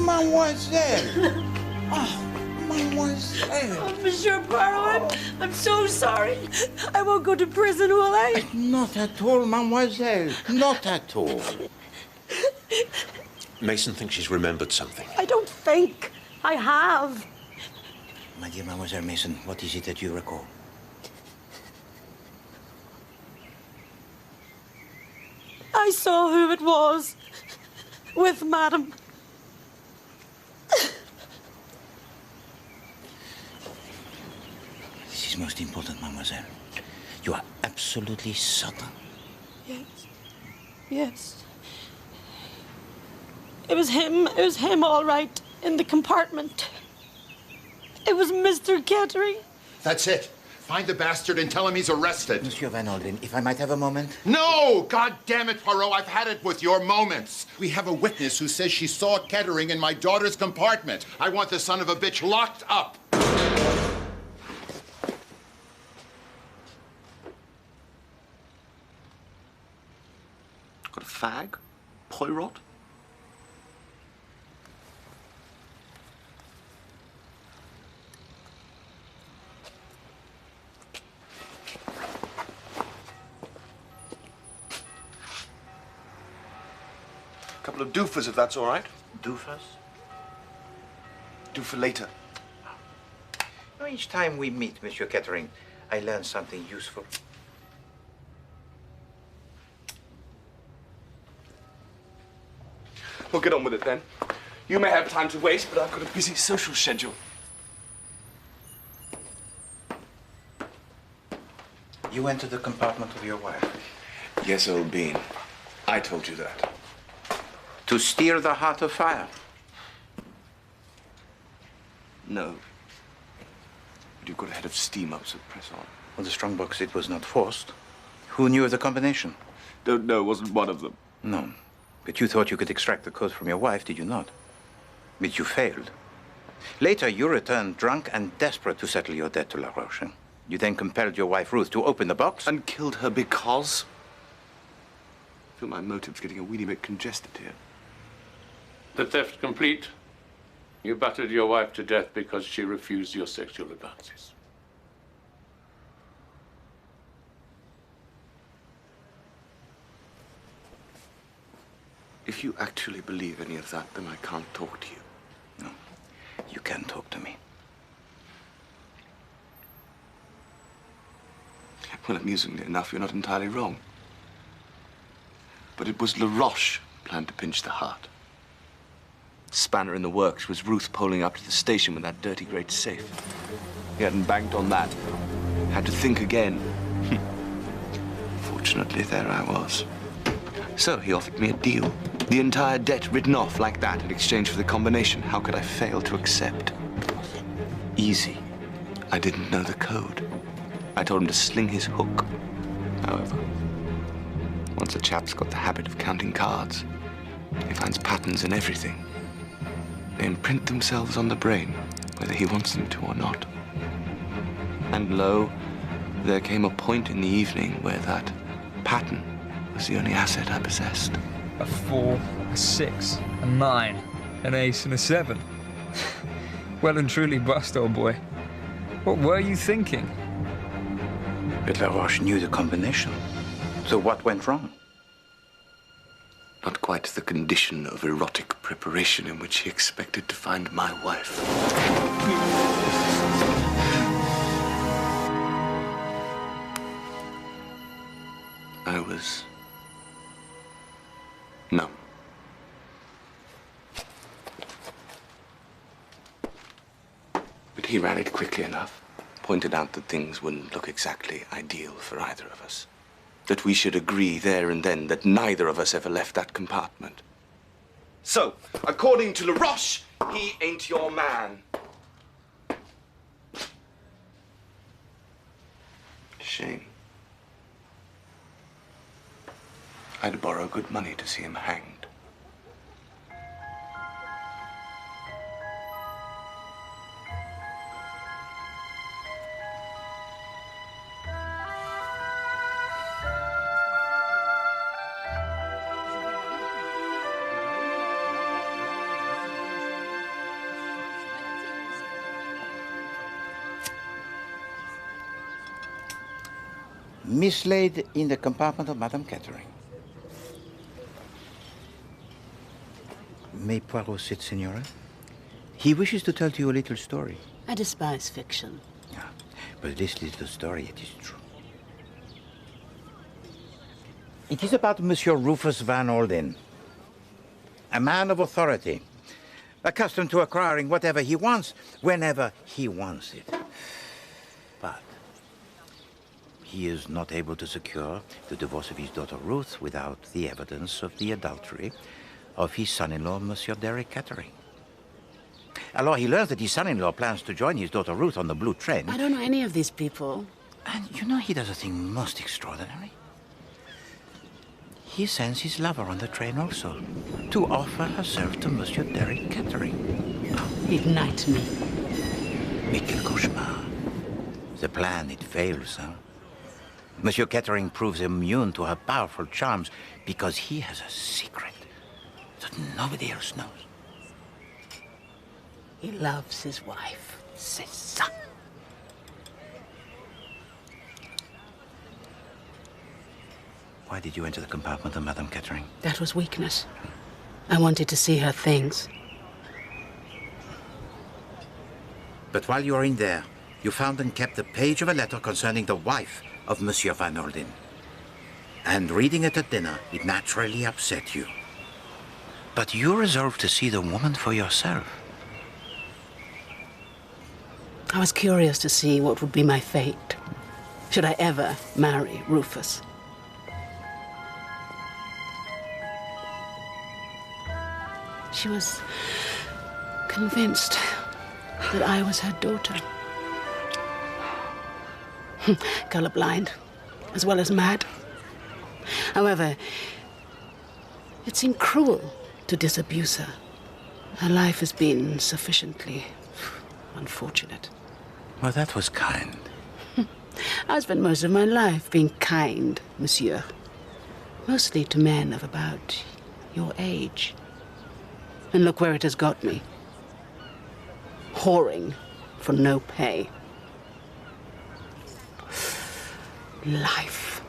Mademoiselle! Oh, mademoiselle! Oh, Monsieur Poirot, I'm so sorry. I won't go to prison, will I? Not at all, mademoiselle. Not at all. Mason thinks she's remembered something. I don't think. I have. My dear Mademoiselle Mason, what is it that you recall? I saw who it was. With Madame. This is most important, mademoiselle. You are absolutely certain. Yes. Yes. It was him. It was him, all right, in the compartment. It was Mr. Kettering. That's it. Find the bastard and tell him he's arrested. Monsieur Van Aldina, if I might have a moment? No! God damn it, Poirot, I've had it with your moments. We have a witness who says she saw Kettering in my daughter's compartment. I want the son of a bitch locked up. Got a fag? Poirot? Couple of doofers, if that's all right. Doofers? Do for later. Each time we meet, Monsieur Kettering, I learn something useful. Well, get on with it then. You may have time to wait, but I've got a busy social schedule. You entered the compartment of your wife? Yes, old bean. I told you that. To steer the heart of fire? No. But you've got a head of steam up, so press on. Well, the strongbox, it was not forced. Who knew of the combination? Don't know, wasn't one of them. No. But you thought you could extract the code from your wife, did you not? But you failed. Later, you returned drunk and desperate to settle your debt to La Roche. You then compelled your wife, Ruth, to open the box. And killed her because? I feel my motive's getting a weeny bit congested here. The theft complete. You battered your wife to death because she refused your sexual advances. If you actually believe any of that, then I can't talk to you. No, you can talk to me. Well, amusingly enough, you're not entirely wrong. But it was La Roche planned to pinch the heart. Spanner in the works was Ruth poling up to the station with that dirty great safe. He hadn't banked on that. Had to think again. Fortunately, there I was. So he offered me a deal. The entire debt written off like that in exchange for the combination. How could I fail to accept? Easy. I didn't know the code. I told him to sling his hook. However, once a chap's got the habit of counting cards, he finds patterns in everything. They imprint themselves on the brain, whether he wants them to or not. And lo, there came a point in the evening where that pattern was the only asset I possessed. A 4, a 6, a 9, an ace and a 7. Well and truly bust, old boy. What were you thinking? But La Roche knew the combination. So what went wrong? Not quite the condition of erotic preparation in which he expected to find my wife. I was numb. But he rallied quickly enough, pointed out that things wouldn't look exactly ideal for either of us. That we should agree there and then that neither of us ever left that compartment. So, according to La Roche, he ain't your man. Shame. I'd borrow good money to see him hanged. Mislaid in the compartment of Madame Catherine. May Poirot sit, Signora? He wishes to tell to you a little story. I despise fiction. Yeah, but this little story, it is true. It is about Monsieur Rufus Van Aldina, a man of authority, accustomed to acquiring whatever he wants, whenever he wants it. But he is not able to secure the divorce of his daughter Ruth without the evidence of the adultery of his son-in-law, Monsieur Derek Catering. Alors, he learns that his son-in-law plans to join his daughter Ruth on the blue train. I don't know any of these people. And you know, he does a thing most extraordinary. He sends his lover on the train also, to offer herself to Monsieur Derek Catering. Ignite me. Mais quel cauchemar. The plan, it fails, huh? Monsieur Catering proves immune to her powerful charms because he has a secret that nobody else knows. He loves his wife. C'est ça. Why did you enter the compartment of Madame Catering? That was weakness. I wanted to see her things. But while you were in there, you found and kept a page of a letter concerning the wife of Monsieur Van Aldina. And reading it at dinner, it naturally upset you. But you resolved to see the woman for yourself. I was curious to see what would be my fate, should I ever marry Rufus. She was convinced that I was her daughter. Colorblind, as well as mad. However, it seemed cruel to disabuse her. Her life has been sufficiently unfortunate. Well, that was kind. I spent most of my life being kind, monsieur. Mostly to men of about your age. And look where it has got me. Whoring for no pay. Life.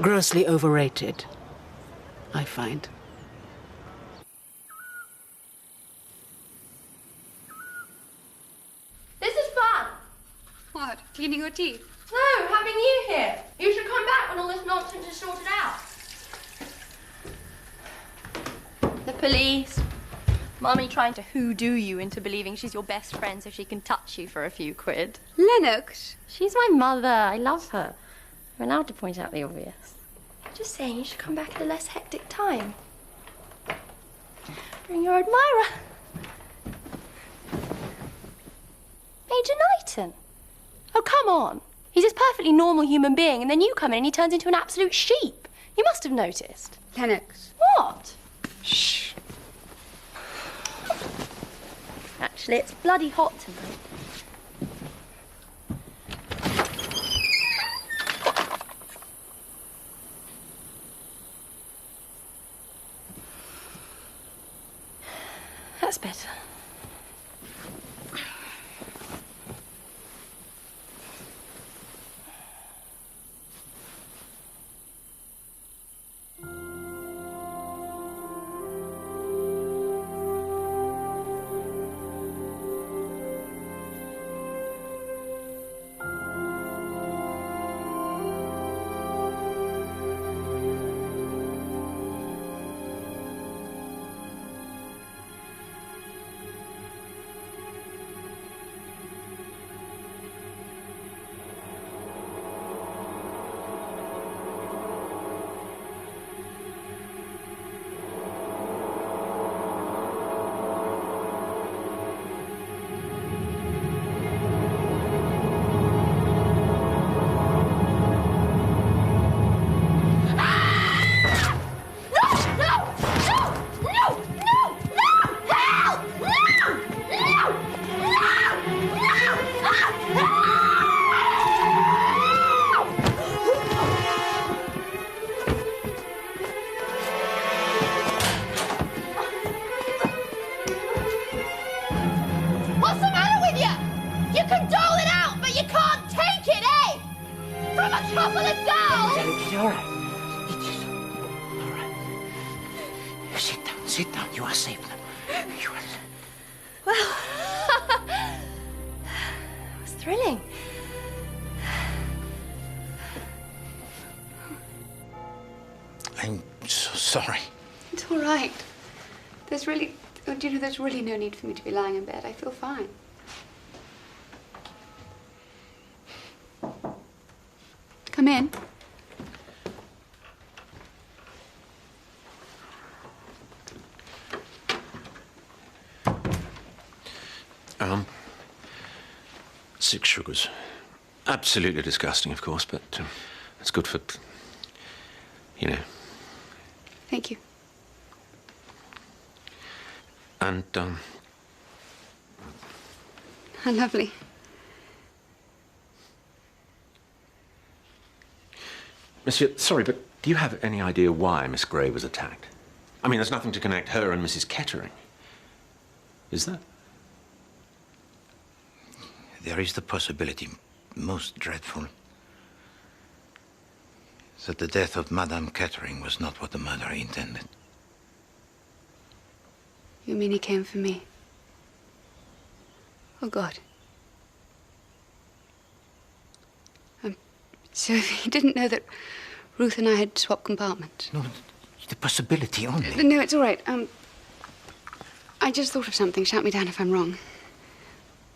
Grossly overrated, I find. This is fun. What? Cleaning your teeth? No, having you here. You should come back when all this nonsense is sorted out. The police. Mummy trying to hoodoo you into believing she's your best friend so she can touch you for a few quid. Lennox. She's my mother. I love her. I'm allowed to point out the obvious. Just saying you should come back at a less hectic time. Bring your admirer. Major Knighton. Oh, come on. He's this perfectly normal human being, and then you come in and he turns into an absolute sheep. You must have noticed. Lennox. What? Shh. Actually, it's bloody hot tonight. That's better. Sit down. You are safe now. You are safe. Well, it was thrilling. I'm so sorry. It's all right. There's really, do you know, there's really no need for me to be lying in bed. I feel fine. Come in. Six sugars. Absolutely disgusting, of course, but it's good for, you know. Thank you. And, How lovely. Monsieur, sorry, but do you have any idea why Miss Grey was attacked? I mean, there's nothing to connect her and Mrs. Kettering. Is there? There is the possibility, most dreadful, that the death of Madame Kettering was not what the murderer intended. You mean he came for me? Oh, God. So he didn't know that Ruth and I had swapped compartments? No, The possibility only. No, it's all right. I just thought of something. Shout me down if I'm wrong.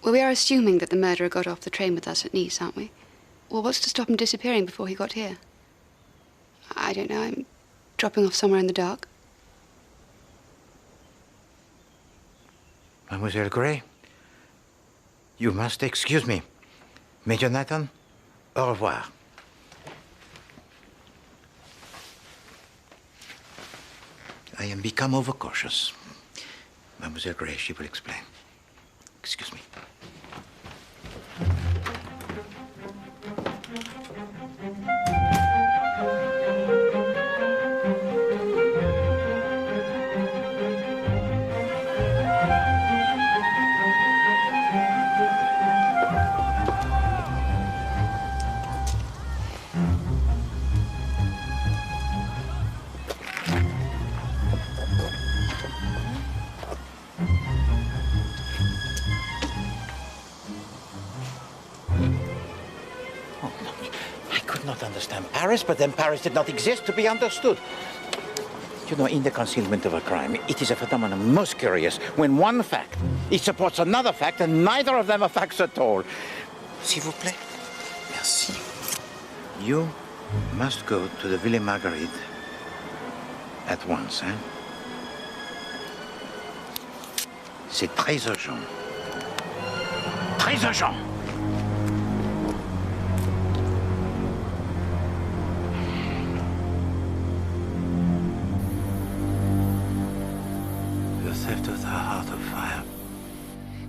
Well, we are assuming that the murderer got off the train with us at Nice, aren't we? Well, what's to stop him disappearing before he got here? I don't know. I'm dropping off somewhere in the dark. Mademoiselle Gray, you must excuse me. Major Nathan, au revoir. I am become overcautious. Mademoiselle Gray, she will explain. Excuse me. Paris, but then Paris did not exist to be understood. You know, in the concealment of a crime, it is a phenomenon most curious when one fact, it supports another fact, and neither of them are facts at all. S'il vous plaît. Merci. You must go to the Villa Marguerite at once, hein? C'est très urgent. Très urgent.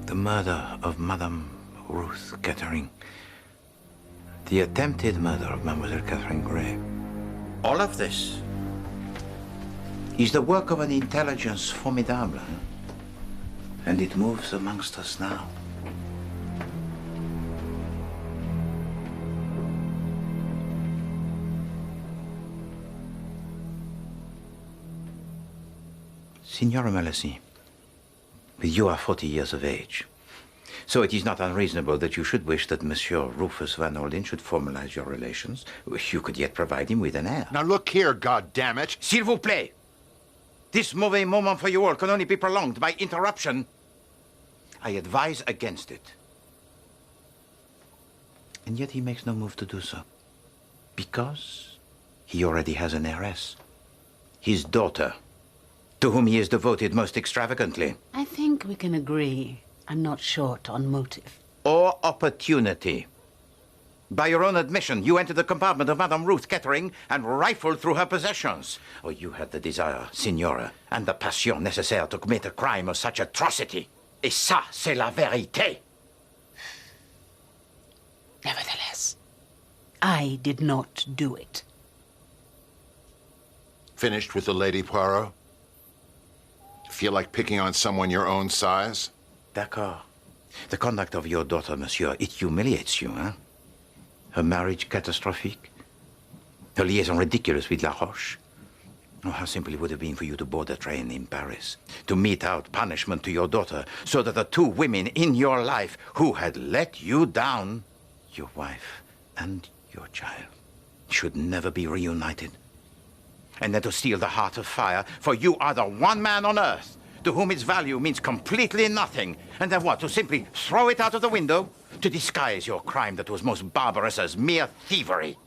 The murder of Madame Ruth Kettering. The attempted murder of Mademoiselle Catherine Gray. All of this is the work of an intelligence formidable. And it moves amongst us now. Signora Malassi, you are 40 years of age. So it is not unreasonable that you should wish that Monsieur Rufus Van Aldina should formalize your relations. You could yet provide him with an heir. Now look here, goddammit. S'il vous plaît. This mauvais moment for you all can only be prolonged by interruption. I advise against it. And yet he makes no move to do so. Because he already has an heiress. His daughter, to whom he is devoted most extravagantly. I think we can agree I'm not short on motive. Or opportunity. By your own admission, you entered the compartment of Madame Ruth Kettering and rifled through her possessions. Oh, you had the desire, Signora, and the passion nécessaire to commit a crime of such atrocity. Et ça, c'est la vérité. Nevertheless, I did not do it. Finished with the lady, Poirot? Feel like picking on someone your own size? D'accord. The conduct of your daughter, monsieur, it humiliates you, hein? Her marriage catastrophic? Her liaison ridiculous with La Roche? Oh, how simple it would have been for you to board a train in Paris, to mete out punishment to your daughter, so that the two women in your life who had let you down, your wife and your child, should never be reunited. And then to steal the heart of fire, for you are the one man on earth to whom its value means completely nothing. And then what, to simply throw it out of the window? To disguise your crime that was most barbarous as mere thievery.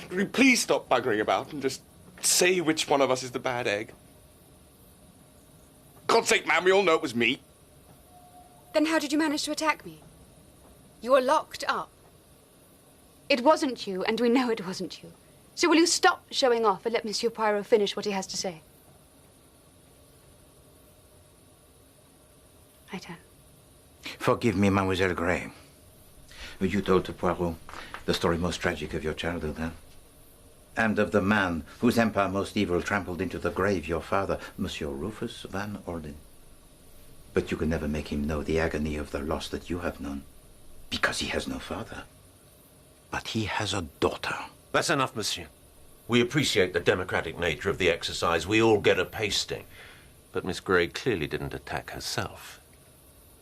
Could we please stop buggering about and just say which one of us is the bad egg? God's sake, man, we all know it was me. Then how did you manage to attack me? You were locked up. It wasn't you, and we know it wasn't you. So will you stop showing off and let Monsieur Poirot finish what he has to say? I don't. Forgive me, Mademoiselle Gray. You told to Poirot the story most tragic of your childhood, huh? And of the man whose empire most evil trampled into the grave your father, Monsieur Rufus Van Aldina. But you can never make him know the agony of the loss that you have known, because he has no father. But he has a daughter. That's enough, monsieur. We appreciate the democratic nature of the exercise. We all get a pasting. But Miss Gray clearly didn't attack herself.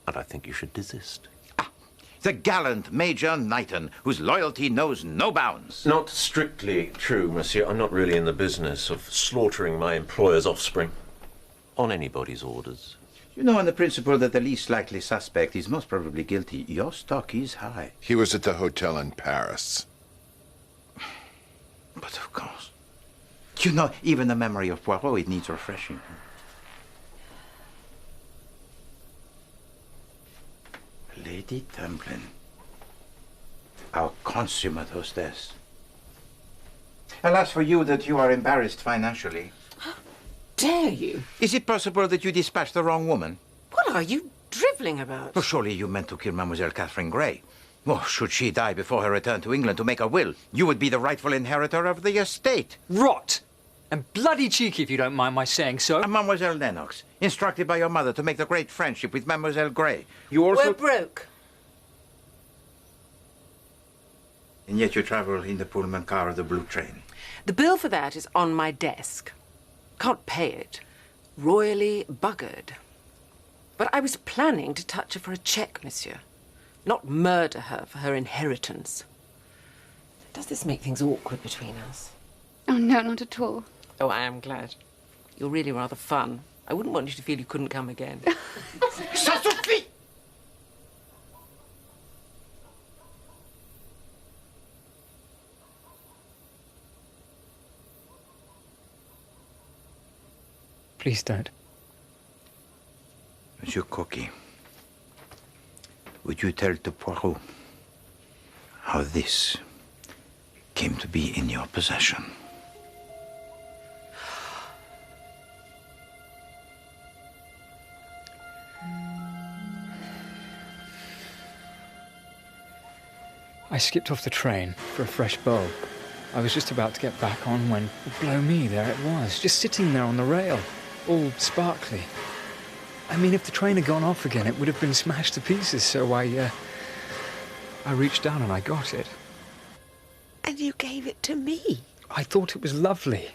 And I think you should desist. The gallant Major Knighton, whose loyalty knows no bounds. Not strictly true, monsieur. I'm not really in the business of slaughtering my employer's offspring. On anybody's orders. You know, on the principle that the least likely suspect is most probably guilty, your stock is high. He was at the hotel in Paris. But of course. You know, even the memory of Poirot, it needs refreshing. Lady Templin, our consummate hostess. Alas for you that you are embarrassed financially. How dare you? Is it possible that you dispatched the wrong woman? What are you drivelling about? Well, surely you meant to kill Mademoiselle Catherine Grey. Well, should she die before her return to England to make a will, you would be the rightful inheritor of the estate. Rot! And bloody cheeky, if you don't mind my saying so. And Mademoiselle Lennox, instructed by your mother to make the great friendship with Mademoiselle Grey. You also... We're broke. And yet you travel in the Pullman car of the Blue Train. The bill for that is on my desk. Can't pay it. Royally buggered. But I was planning to touch her for a cheque, monsieur. Not murder her for her inheritance. Does this make things awkward between us? Oh, no, not at all. Oh, I am glad. You're really rather fun. I wouldn't want you to feel you couldn't come again. Ça suffit! Please don't. Monsieur Coquet, would you tell to Poirot how this came to be in your possession? I skipped off the train for a fresh bulb. I was just about to get back on when, blow me, there it was, just sitting there on the rail, all sparkly. I mean, if the train had gone off again, it would have been smashed to pieces, so I reached down and I got it. And you gave it to me? I thought it was lovely.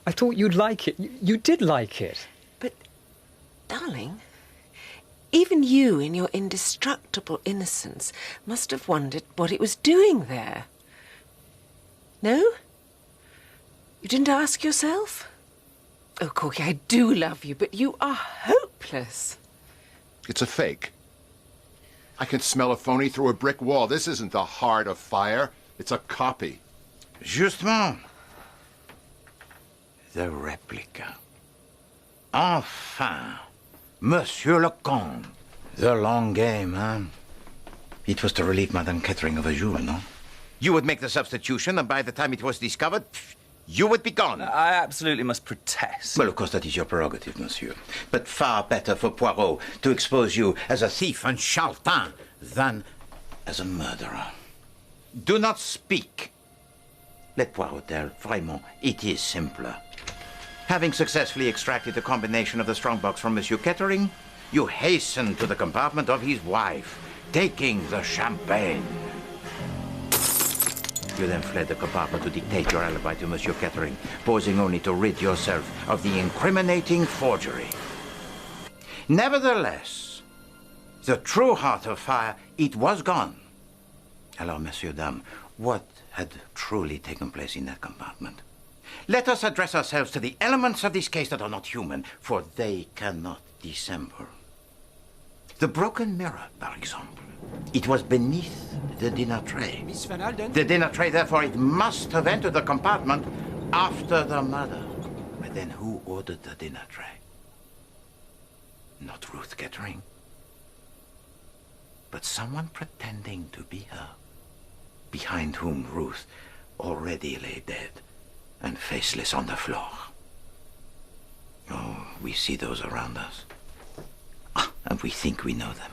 I thought you'd like it. You did like it. But, darling, even you, in your indestructible innocence, must have wondered what it was doing there. No? You didn't ask yourself? Oh, Corky, I do love you, but you are hopeless. It's a fake. I can smell a phony through a brick wall. This isn't the Heart of Fire. It's a copy. Justement. The replica. Enfin. Monsieur le Comte. The long game, huh? It was to relieve Madame Kettering of a jour, no? You would make the substitution, and by the time it was discovered, you would be gone. I absolutely must protest. Well, of course, that is your prerogative, monsieur. But far better for Poirot to expose you as a thief and charlatan than as a murderer. Do not speak. Let Poirot tell. Vraiment, it is simpler. Having successfully extracted the combination of the strongbox from Monsieur Kettering, you hasten to the compartment of his wife, taking the champagne. You then fled the compartment to dictate your alibi to Monsieur Kettering, posing only to rid yourself of the incriminating forgery. Nevertheless, the true Heart of Fire, it was gone. Alors, Monsieur, Dame, what had truly taken place in that compartment? Let us address ourselves to the elements of this case that are not human, for they cannot dissemble. The broken mirror, par exemple. It was beneath the dinner tray. Miss Van Aldina? The dinner tray, therefore, it must have entered the compartment after the murder. But then who ordered the dinner tray? Not Ruth Kettering, but someone pretending to be her, behind whom Ruth already lay dead and faceless on the floor. Oh, we see those around us, and we think we know them.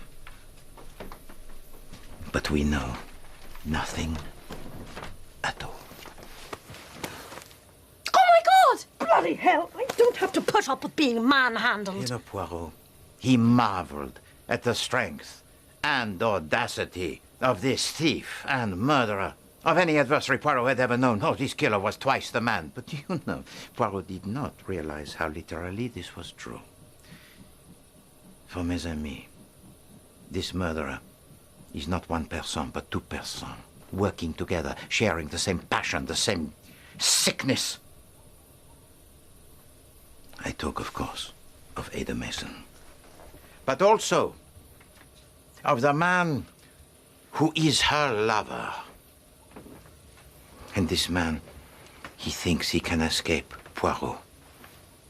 But we know nothing at all. Oh, my God! Bloody hell! I don't have to put up with being manhandled. You know, Poirot, he marveled at the strength and audacity of this thief and murderer. Of any adversary Poirot had ever known, oh, this killer was twice the man. But you know, Poirot did not realize how literally this was true. For mes amis, this murderer is not one person, but two persons, working together, sharing the same passion, the same sickness. I talk, of course, of Ada Mason, but also of the man who is her lover. And this man, he thinks he can escape Poirot.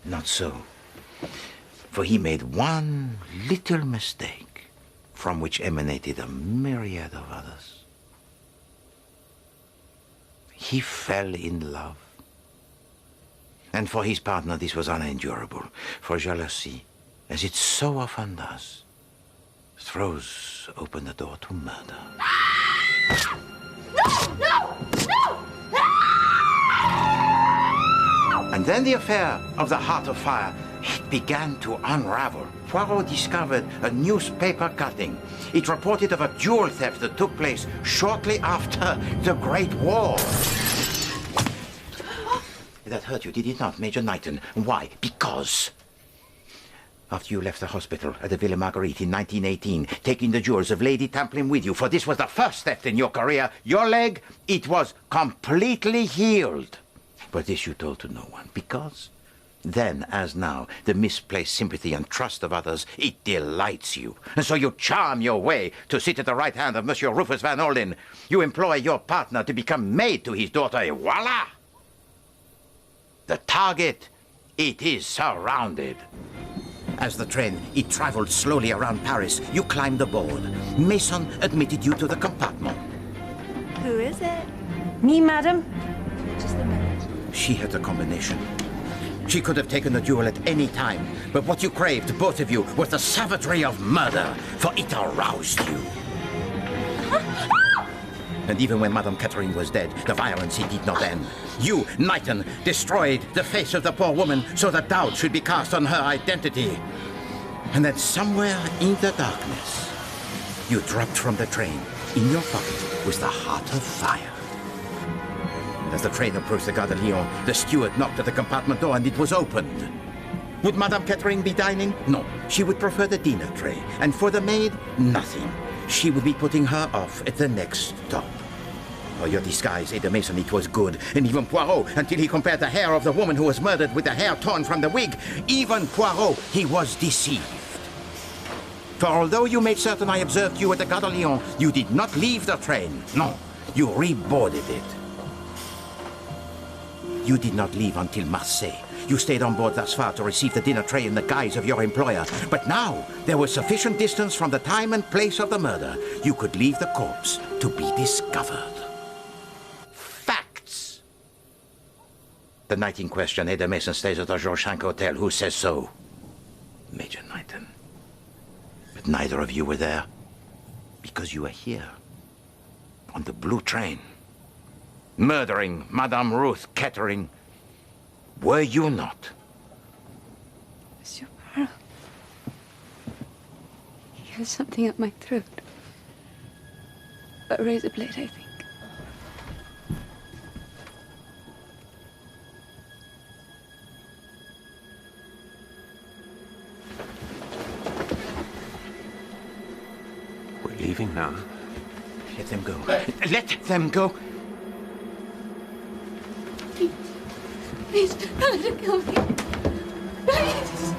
Not so. For he made one little mistake from which emanated a myriad of others. He fell in love. And for his partner, this was unendurable. For jealousy, as it so often does, throws open the door to murder. No! And then the affair of the Heart of Fire, it began to unravel. Poirot discovered a newspaper cutting. It reported of a jewel theft that took place shortly after the Great War. That hurt you, did it not, Major Knighton? Why? Because after you left the hospital at the Villa Marguerite in 1918, taking the jewels of Lady Tamplin with you, for this was the first theft in your career, your leg, it was completely healed. But this you told to no one, because then, as now, the misplaced sympathy and trust of others, it delights you. And so you charm your way to sit at the right hand of Monsieur Rufus Van Aldina. You employ your partner to become maid to his daughter, and voila! The target, it is surrounded. As the train, it traveled slowly around Paris, you climbed aboard. Mason admitted you to the compartment. Who is it? Me, madam. Just a minute. She had the combination. She could have taken the jewel at any time, but what you craved, both of you, was the savagery of murder, for it aroused you. And even when Madame Catherine was dead, the violence, it did not end. You, Knighton, destroyed the face of the poor woman so that doubt should be cast on her identity. And then somewhere in the darkness, you dropped from the train. In your pocket was the Heart of Fire. As the train approached the Gare de Lyon, the steward knocked at the compartment door and it was opened. Would Madame Catherine be dining? No. She would prefer the dinner tray. And for the maid, nothing. She would be putting her off at the next stop. Oh, your disguise, Ada Mason, it was good. And even Poirot, until he compared the hair of the woman who was murdered with the hair torn from the wig, even Poirot, he was deceived. For although you made certain I observed you at the Gare de Lyon, you did not leave the train. No, you reboarded it. You did not leave until Marseille. You stayed on board thus far to receive the dinner tray in the guise of your employer. But now, there was sufficient distance from the time and place of the murder. You could leave the corpse to be discovered. Facts. The night in question, Ada Mason stays at the Georges V Hotel. Who says so? Major Knighton. But neither of you were there because you were here on the blue train, murdering Madame Ruth Kettering. Were you not? Monsieur Poirot. He has something up my throat. A razor blade, I think. We're leaving now. Let them go. Let them go. Please, don't let him kill me. Please.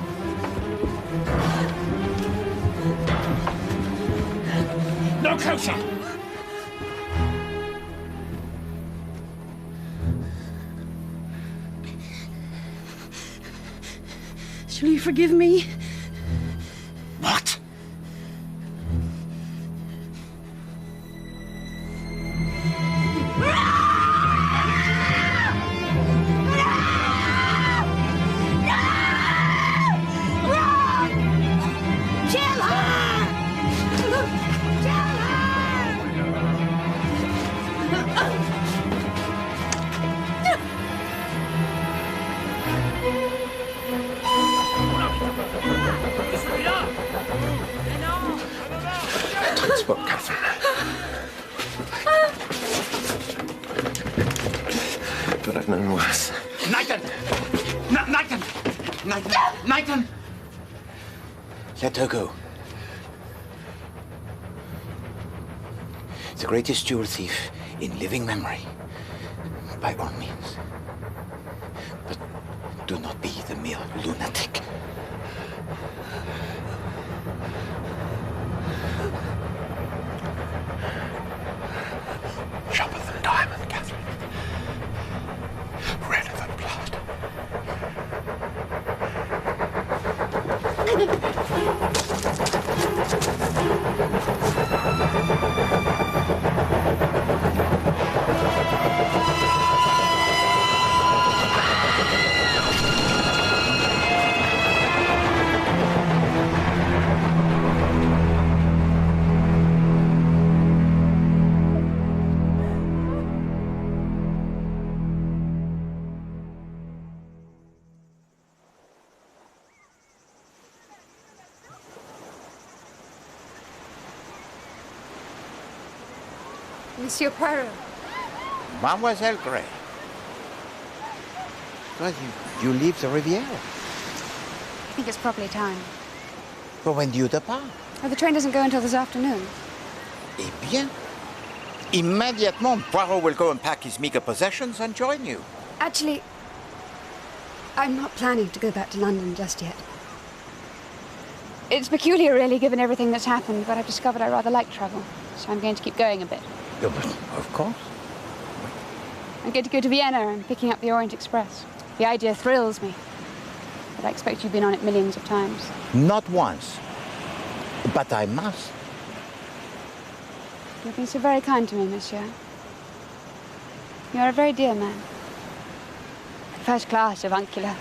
No closer! Shall you forgive me? What? Transport, Catherine. But I've known worse. Knighton! Knighton! Knighton! Knighton! Let her go. The greatest jewel thief in living memory. By all means. But do not be the mere lunatic. Sharper than diamond, Catherine. Redder than blood. Monsieur Poirot. Mademoiselle Gray. Well, you leave the Riviera. I think it's probably time. But when do you depart? Oh, the train doesn't go until this afternoon. Eh bien, immédiatement, Poirot will go and pack his meager possessions and join you. Actually, I'm not planning to go back to London just yet. It's peculiar, really, given everything that's happened, but I've discovered I rather like travel, so I'm going to keep going a bit. Yeah, but of course. I'm going to go to Vienna and picking up the Orient Express. The idea thrills me, but I expect you've been on it millions of times. Not once. But I must. You've been so very kind to me, monsieur. You are a very dear man. First class avuncular.